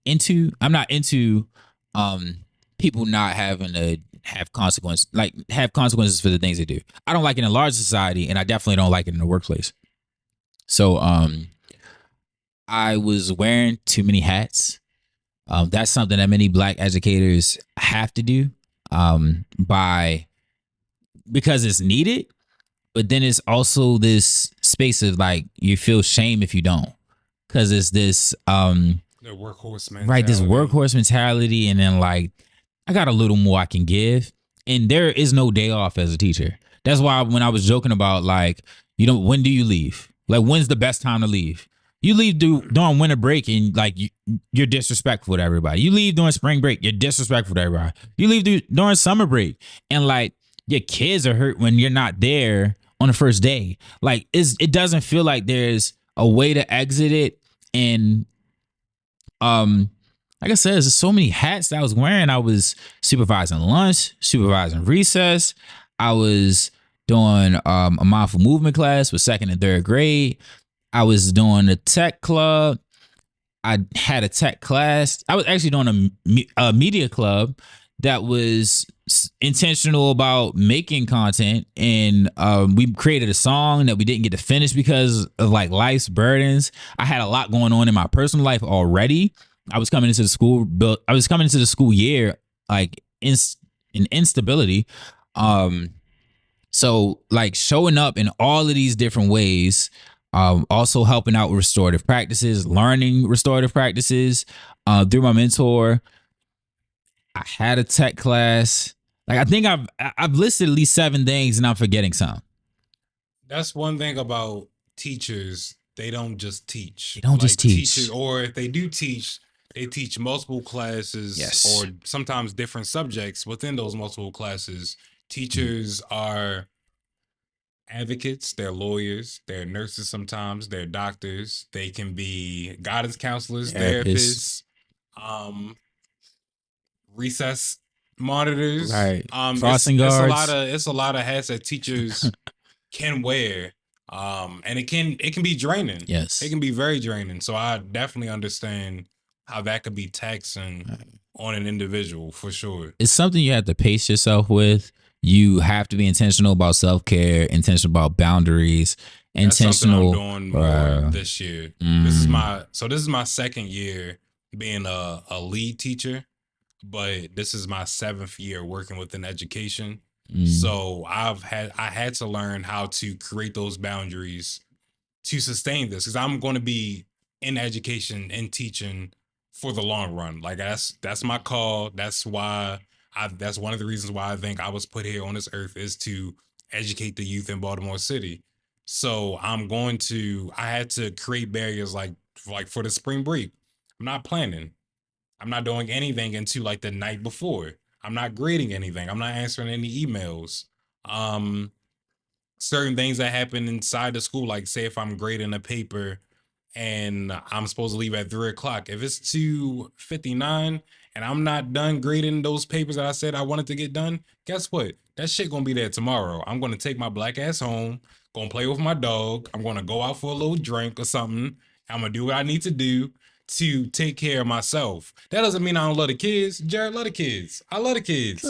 into people not having to have consequences for the things they do. I don't like it in a large society, and I definitely don't like it in the workplace. So I was wearing too many hats. That's something that many Black educators have to do because it's needed. But then it's also this space of like, you feel shame if you don't, because it's this
the workhorse mentality.
Right, this workhorse mentality, and then like, I got a little more I can give, and there is no day off as a teacher. That's why when I was joking about like, when do you leave? Like, when's the best time to leave? You leave during winter break, and like you're disrespectful to everybody. You leave during spring break, you're disrespectful to everybody. You leave during summer break, and like your kids are hurt when you're not there on the first day. Like, it doesn't feel like there's a way to exit it. And like I said, there's so many hats that I was wearing. I was supervising lunch, supervising recess. I was doing a mindful movement class with 2nd and 3rd grade. I was doing a tech club. I had a tech class. I was actually doing a media club that was intentional about making content, and we created a song that we didn't get to finish because of like life's burdens. I had a lot going on in my personal life already. I was coming into the school year like in instability. So like showing up in all of these different ways, also helping out with restorative practices, learning restorative practices through my mentor. I had a tech class. Like, I think I've listed at least 7 things, and I'm forgetting some.
That's one thing about teachers. They don't just teach.
They don't just teach.
Teachers, or if they do teach, they teach multiple classes,
yes,
or sometimes different subjects within those multiple classes. Teachers are advocates, they're lawyers, they're nurses sometimes, they're doctors, they can be guidance counselors, therapists, recess monitors,
right? Crossing guards.
It's a lot of hats that teachers can wear, and it can be draining.
Yes,
it can be very draining. So I definitely understand how that could be taxing on an individual, for sure.
It's something you have to pace yourself with, You have to be intentional about self-care, intentional about boundaries, intentional.
That's something I'm doing more this year. This is my second year being a lead teacher, but this is my 7th year working within education. So I had to learn how to create those boundaries to sustain this, because I'm going to be in education and teaching for the long run. Like that's my call. That's why that's one of the reasons why I think I was put here on this earth, is to educate the youth in Baltimore City. So I had to create barriers like for the spring break. I'm not planning. I'm not doing anything until like the night before. I'm not grading anything. I'm not answering any emails. Certain things that happen inside the school, like say if I'm grading a paper and I'm supposed to leave at 3:00, if it's 2:59 and I'm not done grading those papers that I said I wanted to get done, guess what? That shit gonna be there tomorrow. I'm gonna take my black ass home, gonna play with my dog. I'm gonna go out for a little drink or something. I'm gonna do what I need to do to take care of myself. That doesn't mean I don't love the kids. Jared love the kids. I love the kids.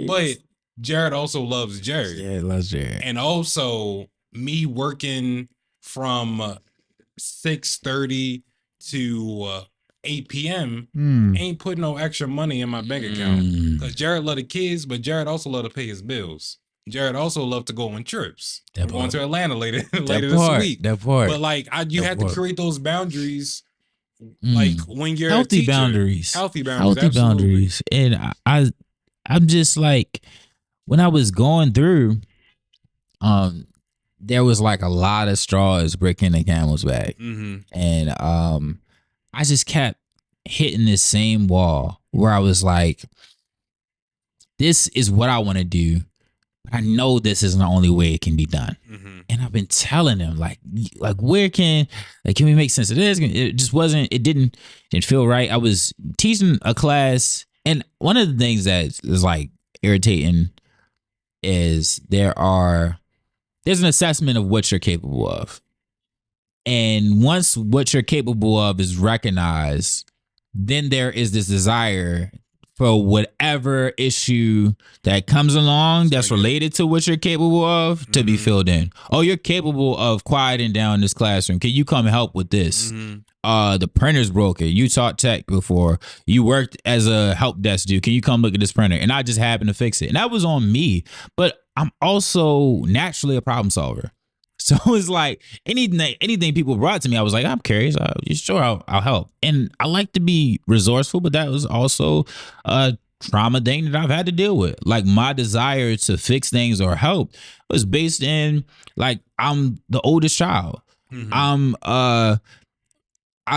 But Jared also loves Jared.
Yeah, loves Jared.
And also me working from 6:30 to 8 p.m. ain't putting no extra money in my bank account. Because Jared love the kids, but Jared also love to pay his bills. Jared also love to go on trips. I'm going to Atlanta later this week.
That part.
But like you have to create those boundaries. Like when you're
healthy
a teacher,
boundaries,
healthy boundaries.
And I'm just like, when I was going through, there was like a lot of straws breaking the camel's back, and I just kept hitting this same wall where I was like, this is what I want to do, but I know this isn't the only way it can be done. And I've been telling them like where can we make sense of this? It just wasn't. It didn't feel right. I was teaching a class, and one of the things that is like irritating is there's an assessment of what you're capable of. And once what you're capable of is recognized, then there is this desire for whatever issue that comes along that's related to what you're capable of to be filled in. Oh, you're capable of quieting down this classroom. Can you come help with this? The printer's broken. You taught tech before. You worked as a help desk dude. Can you come look at this printer? And I just happened to fix it. And that was on me. But I'm also naturally a problem solver. So it's like anything people brought to me, I was like, I'm curious. Sure, I'll help. And I like to be resourceful, but that was also a trauma thing that I've had to deal with. Like my desire to fix things or help was based in like I'm the oldest child. I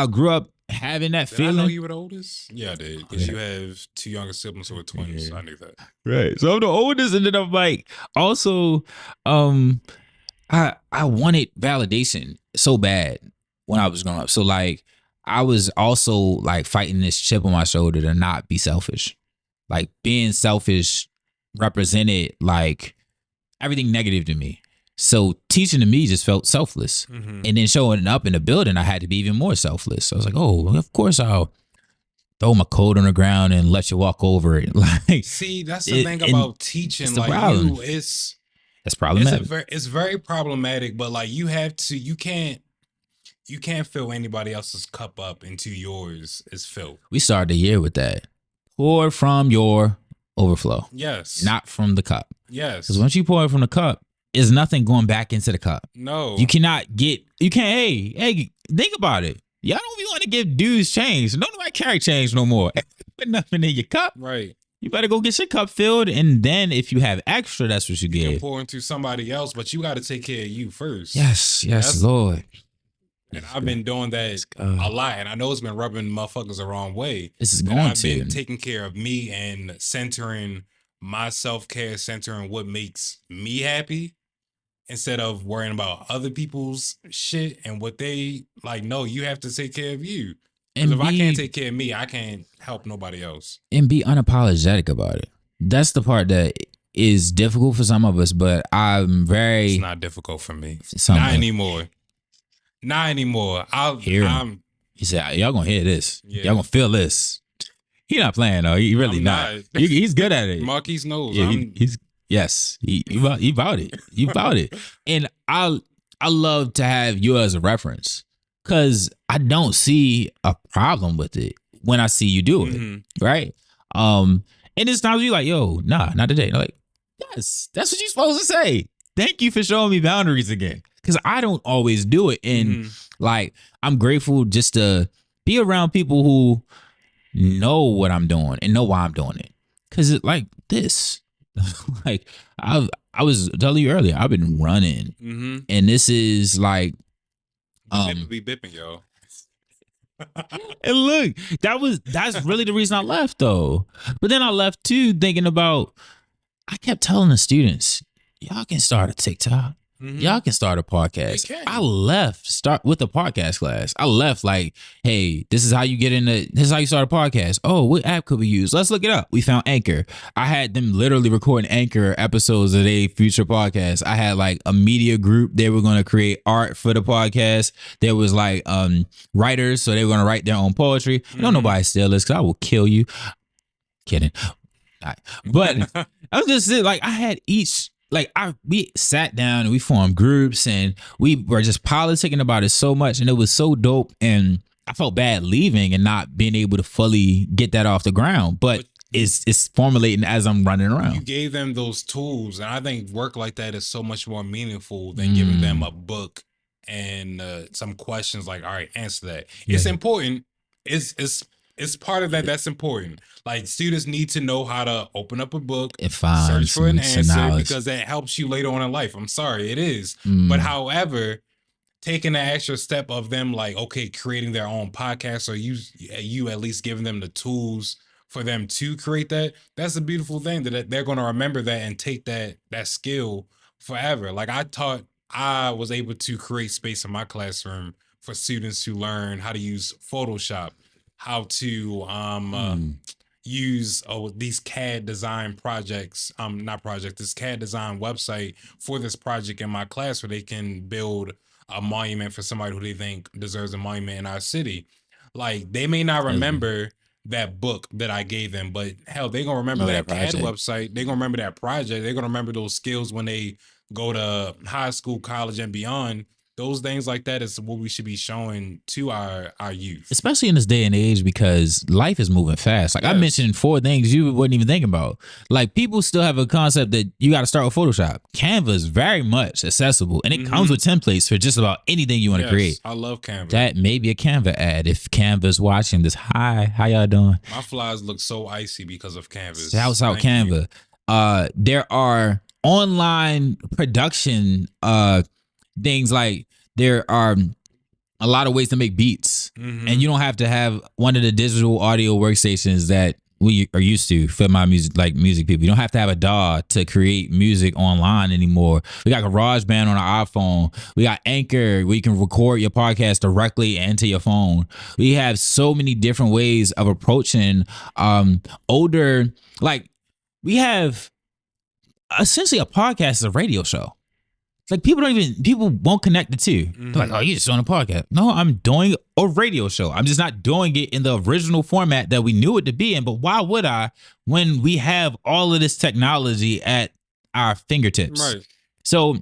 grew up having that feeling.
I know you were the oldest? Yeah, I did. Because you have 2 younger siblings who are twins. Yeah. I knew that.
Right. So I'm the oldest, and then I'm like, also, I wanted validation so bad when I was growing up. So like I was also like fighting this chip on my shoulder to not be selfish. Like being selfish represented like everything negative to me. So teaching to me just felt selfless. And then showing up in the building, I had to be even more selfless. So I was like, oh, of course I'll throw my coat on the ground and let you walk over it. Like,
see, that's the thing about teaching. Like
that's problematic.
It's very problematic, but like you can't fill anybody else's cup up until yours is filled.
We started the year with that. Pour from your overflow.
Yes.
Not from the cup.
Yes.
Because once you pour it from the cup, there's nothing going back into the cup.
No.
You can't, hey, think about it. Y'all don't even want to give dudes change. Nobody carry change no more. Put nothing in your cup.
Right.
You better go get your cup filled, and then if you have extra, that's what you get.
You can pour into somebody else, but you got to take care of you first.
Yes, Lord.
And I've been doing that a lot, and I know it's been rubbing motherfuckers the wrong way.
This is going
I've been taking care of me and centering my self-care, centering what makes me happy, instead of worrying about other people's shit and what they like. No, you have to take care of you. Because if I can't take care of me, I can't help nobody else. And
be unapologetic about it. That's the part that is difficult for some of us, but I'm very...
It's not difficult for me. Not anymore. Not anymore.
He said, y'all gonna hear this. Yeah. Y'all gonna feel this. He not playing though. He really not. He's good at it.
Marquis knows.
Yeah, Yes, you bought it. You bought it. And I love to have you as a reference because I don't see a problem with it when I see you do it, right? And it's times you're like, yo, nah, not today. And I'm like, yes, that's what you're supposed to say. Thank you for showing me boundaries again. Because I don't always do it. And like, I'm grateful just to be around people who know what I'm doing and know why I'm doing it. Because it like this, like I was telling you earlier, I've been running, and this is like,
be bipping, yo.
And look, that's really the reason I left though. But then I left too, thinking about. I kept telling the students, y'all can start a TikTok. Y'all can start a podcast. I left start with a podcast class. I left like, hey, this is how you this is how you start a podcast. Oh, what app could we use? Let's look it up. We found Anchor. I had them literally recording Anchor episodes of their future podcast. I had like a media group. They were going to create art for the podcast. There was like writers, so they were going to write their own poetry. Don't nobody steal this because I will kill you. Kidding. But I was just like, I had each. Like we sat down and we formed groups and we were just politicking about it so much, and it was so dope. And I felt bad leaving and not being able to fully get that off the ground. But it's formulating as I'm running around.
You gave them those tools, and I think work like that is so much more meaningful than giving them a book and some questions like, all right, answer that. It's important. It's part of that. That's important. Like students need to know how to open up a book and search for an answer because that helps you later on in life. I'm sorry, it is. But however, taking the extra step of them like, okay, creating their own podcast, or you at least giving them the tools for them to create that, that's a beautiful thing that they're going to remember that and take that skill forever. Like I was able to create space in my classroom for students to learn how to use Photoshop, how to use these CAD design projects, this CAD design website for this project in my class where they can build a monument for somebody who they think deserves a monument in our city. Like they may not remember that book that I gave them, but hell, they're gonna remember that CAD website. They're gonna remember that project. They're gonna remember those skills when they go to high school, college, and beyond. Those things like that is what we should be showing to our youth.
Especially in this day and age because life is moving fast. Like I mentioned 4 things you wouldn't even think about. Like people still have a concept that you got to start with Photoshop. Canva is very much accessible and it comes with templates for just about anything you want to create.
I love Canva.
That may be a Canva ad if Canva's watching this. Hi, how y'all doing?
My flies look so icy because of Canvas.
Shouts out Canva. There are online production things like there are a lot of ways to make beats and you don't have to have one of the digital audio workstations that we are used to for my music, like music people. You don't have to have a DAW to create music online anymore. We got GarageBand on our iPhone. We got Anchor where you can record your podcast directly into your phone. We have so many different ways of approaching older, like we have essentially a podcast is a radio show. It's like people won't connect the two. They're like, oh, you're just doing a podcast. No, I'm doing a radio show. I'm just not doing it in the original format that we knew it to be in. But why would I when we have all of this technology at our fingertips?
Right.
So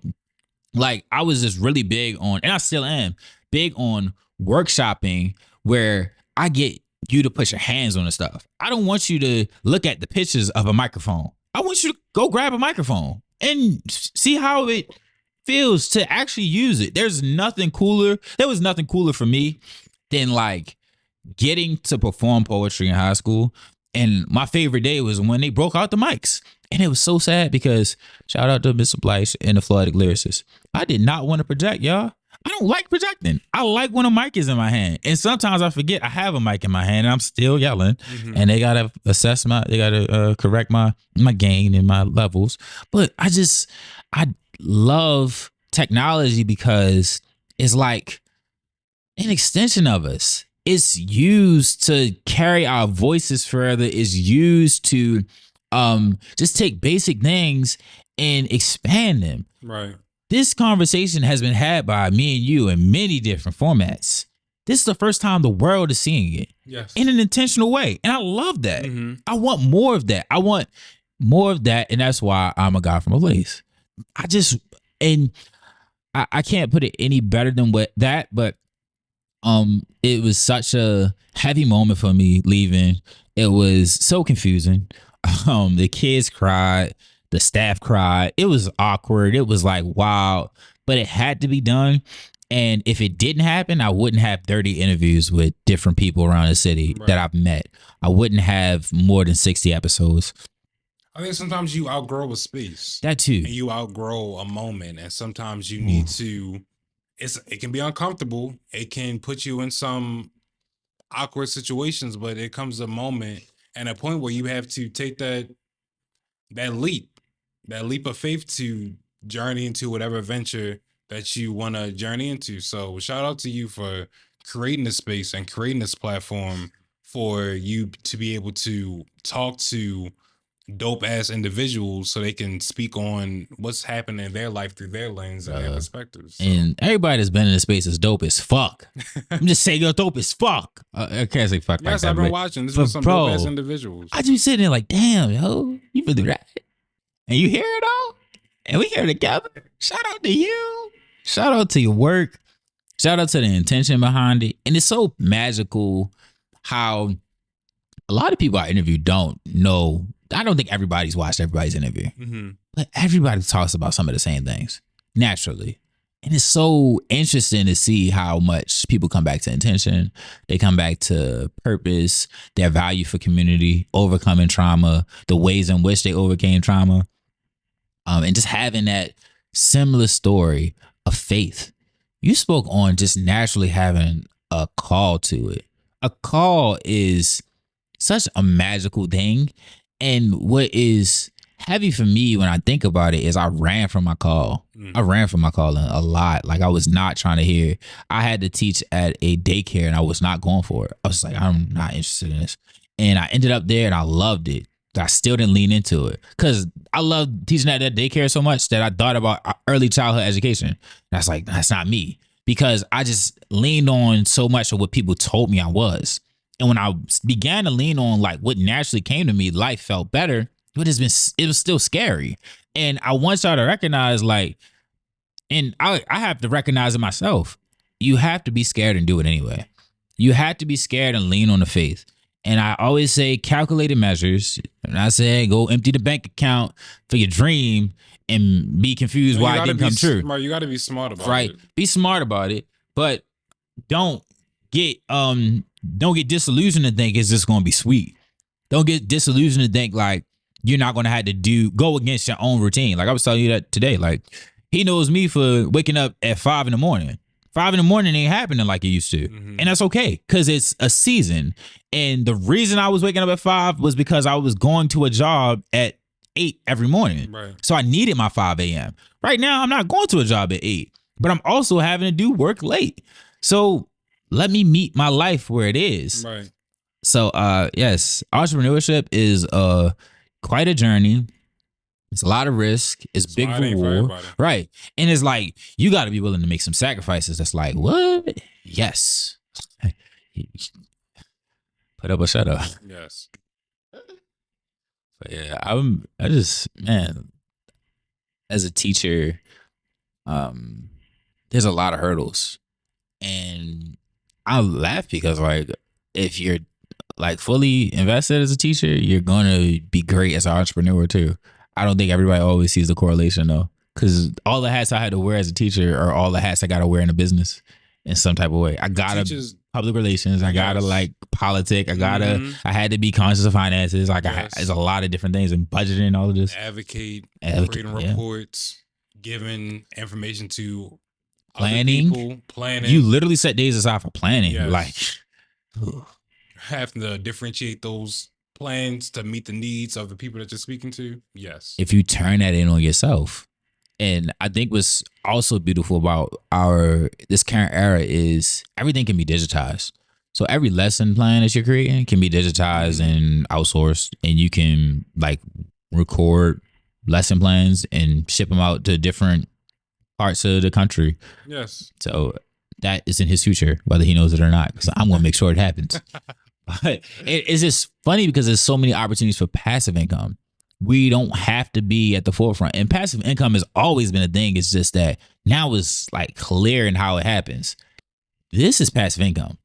like I was just really big on, and I still am, big on workshopping where I get you to put your hands on the stuff. I don't want you to look at the pictures of a microphone. I want you to go grab a microphone and see how it feels to actually use it. There was nothing cooler for me than like getting to perform poetry in high school. And my favorite day was when they broke out the mics. And it was so sad because shout out to Mr. Blythe and the Floodic Lyricist. I did not want to project, y'all. I don't like projecting. I like when a mic is in my hand. And sometimes I forget I have a mic in my hand and I'm still yelling. And they got to correct my gain and my levels. But I love technology because it's like an extension of us. It's used to carry our voices further. It's used to just take basic things and expand them.
Right.
This conversation has been had by me and you in many different formats. This is the first time the world is seeing it in an intentional way. And I love that. I want more of that. I want more of that, and that's why I'm a guy from a place. I can't put it any better than but it was such a heavy moment for me leaving. It was so confusing. The kids cried, the staff cried. It was awkward. It was like, wow, but it had to be done. And if it didn't happen, I wouldn't have 30 interviews with different people around the city that I've met. I wouldn't have more than 60 episodes.
I think sometimes you outgrow a space.
That too.
And you outgrow a moment. And sometimes you need to, it can be uncomfortable. It can put you in some awkward situations, but it comes a moment and a point where you have to take that leap of faith to journey into whatever venture that you want to journey into. So shout out to you for creating this space and creating this platform for you to be able to talk to dope ass individuals so they can speak on what's happening in their life through their lens and their perspectives. So.
And everybody that's been in this space is dope as fuck. I'm just saying you're dope as fuck. I can't say fuck like that.
Yes, I've been watching. This was some dope ass individuals.
I just be sitting there like, damn, yo, you been through that. And you hear it all? And we here together. Shout out to you. Shout out to your work. Shout out to the intention behind it. And it's so magical how a lot of people I interview don't know. I don't think everybody's watched everybody's interview. But everybody talks about some of the same things naturally. And it's so interesting to see how much people come back to intention. They come back to purpose, their value for community, overcoming trauma, the ways in which they overcame trauma. And just having that similar story of faith. You spoke on just naturally having a call to it. A call is such a magical thing. And what is heavy for me when I think about it is I ran from my call. I ran from my calling a lot. Like I was not trying to hear. I had to teach at a daycare and I was not going for it. I was like, I'm not interested in this. And I ended up there and I loved it. I still didn't lean into it because I love teaching at that daycare so much that I thought about early childhood education. That's like, that's not me because I just leaned on so much of what people told me I was. And when I began to lean on like what naturally came to me, life felt better. But it was still scary. And I want y'all to recognize like, and I have to recognize it myself. You have to be scared and do it anyway. You have to be scared and lean on the faith. And I always say calculated measures. And I say go empty the bank account for your dream and be confused why it didn't come true.
You got to be smart about it.
Right. Be smart about it. But don't get disillusioned to think it's just going to be sweet. Don't get disillusioned to think like you're not going to have to go against your own routine. Like I was telling you that today. Like he knows me for waking up at 5 a.m. 5 a.m. ain't happening like it used to. And that's okay because it's a season. And the reason I was waking up at 5 was because I was going to a job at 8 every morning. Right. So I needed my 5 a.m. Right now, I'm not going to a job at 8, but I'm also having to do work late. So let me meet my life where it is. Right. So yes, entrepreneurship is quite a journey. It's a lot of risk. It's big reward. Right. And it's like, you got to be willing to make some sacrifices. That's like, what? Yes. Put up or shut up.
Yes.
But yeah, man, as a teacher, there's a lot of hurdles. And I laugh because like, if you're like fully invested as a teacher, you're going to be great as an entrepreneur too. I don't think everybody always sees the correlation though, because all the hats I had to wear as a teacher are all the hats I got to wear in a business in some type of way. I got to public relations. I got to like politic. I had to be conscious of finances. Like there's a lot of different things and budgeting and all of this.
Advocate creating reports, giving information to
planning.
Other people, planning.
You literally set days aside for planning.
Yes.
Like
having to differentiate those plans to meet the needs of the people that you're speaking to. Yes.
If you turn that in on yourself. And I think what's also beautiful about this current era is everything can be digitized. So every lesson plan that you're creating can be digitized and outsourced, and you can like record lesson plans and ship them out to different parts of the country.
Yes.
So that is in his future, whether he knows it or not, because I'm going to make sure it happens. But it's just funny because there's so many opportunities for passive income. we don't have to be at the forefront. And passive income has always been a thing. It's just that now it's like clear in how it happens. This is passive income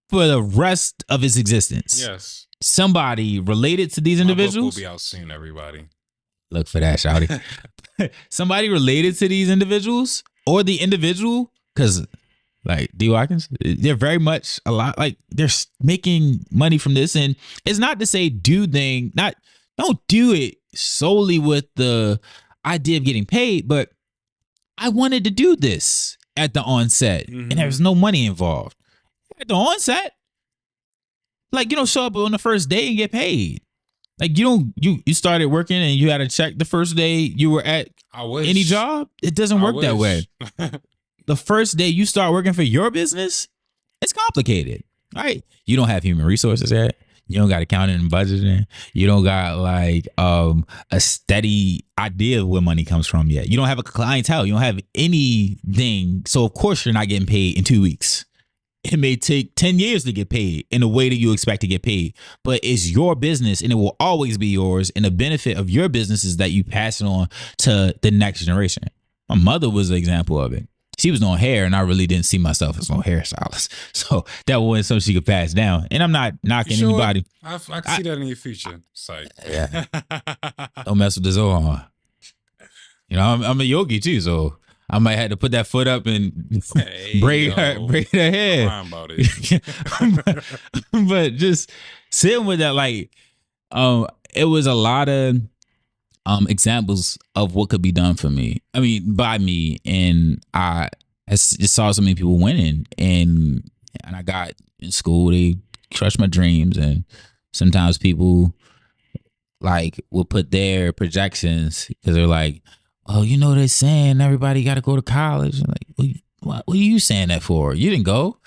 for the rest of its existence.
Yes.
Somebody related to these individuals.
My book will be out soon, everybody.
Look for that, shouty. Somebody related to these individuals or the individual, because like D. Watkins, they're very much a lot like they're making money from this. And it's not to say don't do it solely with the idea of getting paid, but I wanted to do this at the onset and there was no money involved. At the onset, like you don't show up on the first day and get paid. Like you started working and you had a check the first day you were at any job. It doesn't work that way. The first day you start working for your business, it's complicated, right? You don't have human resources yet. You don't got accounting and budgeting. You don't got like a steady idea of where money comes from yet. You don't have a clientele. You don't have anything. So of course you're not getting paid in 2 weeks. It may take 10 years to get paid in the way that you expect to get paid, but it's your business and it will always be yours. And the benefit of your business is that you pass it on to the next generation. My mother was an example of it. She was doing hair and I really didn't see myself as no hairstylist. So that wasn't something she could pass down. And I'm not knocking anybody.
I can see that in your future.
Yeah. Don't mess with the Zohan. You know, I'm a yogi too, so I might have to put that foot up and braid her hair.
About it.
but just sitting with that, like, it was a lot of examples of what could be done for me. I mean, by me, and I just saw so many people winning, and I got in school. They crushed my dreams, and sometimes people like will put their projections because they're like, oh, you know, they're saying everybody got to go to college. I'm like, what are you saying that for? You didn't go.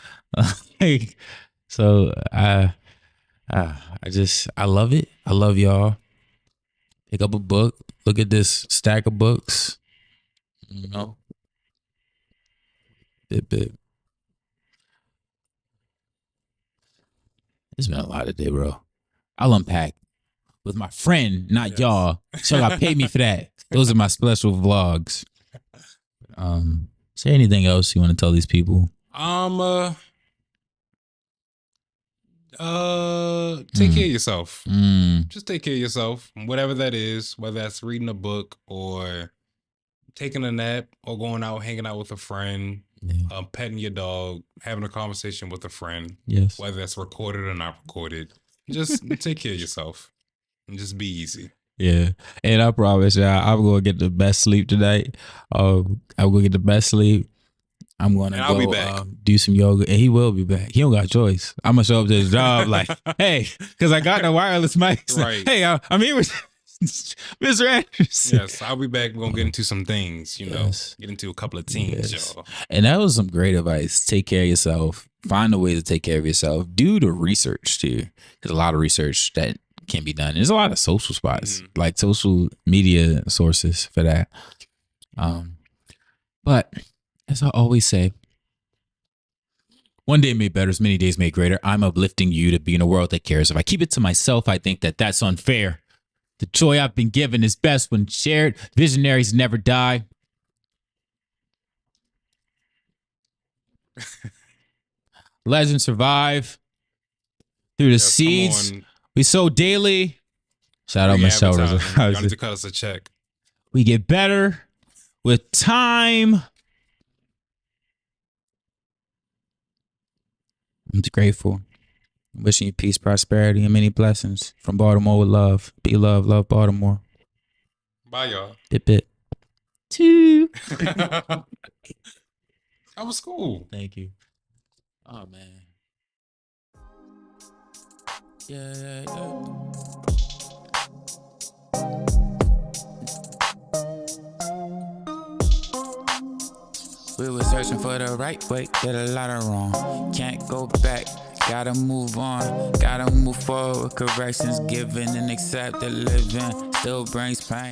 So I love it. I love y'all. Pick up a book. Look at this stack of books. You know, bit. It's been a lot today, bro. I'll unpack with my friend, not y'all. So y'all pay me for that. Those are my special vlogs. Say anything else you want to tell these people?
Take care of yourself. Just take care of yourself. Whatever that is, whether that's reading a book or taking a nap or going out, hanging out with a friend, petting your dog, having a conversation with a friend.
Yes.
Whether that's recorded or not recorded. Just take care of yourself and just be easy.
Yeah. And I promise y'all, I'm going to get the best sleep tonight. I'm going to get the best sleep. I'm going to go
be back.
Do some yoga. And he will be back. He don't got a choice. I'm going to show up to his job like, hey, because I got the wireless mics.
Right.
Hey, I'm here with Mr. Anderson.
Yes, I'll be back. We're going to get into some things, you know, get into a couple of things, y'all.
And that was some great advice. Take care of yourself. Find a way to take care of yourself. Do the research too. There's a lot of research that can be done. There's a lot of social spots, like social media sources for that. But as I always say, one day made better, as many days made greater. I'm uplifting you to be in a world that cares. If I keep it to myself, I think that that's unfair. The joy I've been given is best when shared. Visionaries never die. Legends survive through the seeds we sow daily. Shout out Michelle.
You need to cut us a check.
We get better with time. I'm grateful. Wishing you peace, prosperity, and many blessings from Baltimore with love. Be love, love Baltimore.
Bye, y'all.
Bit. Two.
That was cool.
Thank you. Oh, man. Yeah. We were searching for the right way, did a lot of wrong. Can't go back, gotta move on. Gotta move forward with corrections given and accept the living still brings pain.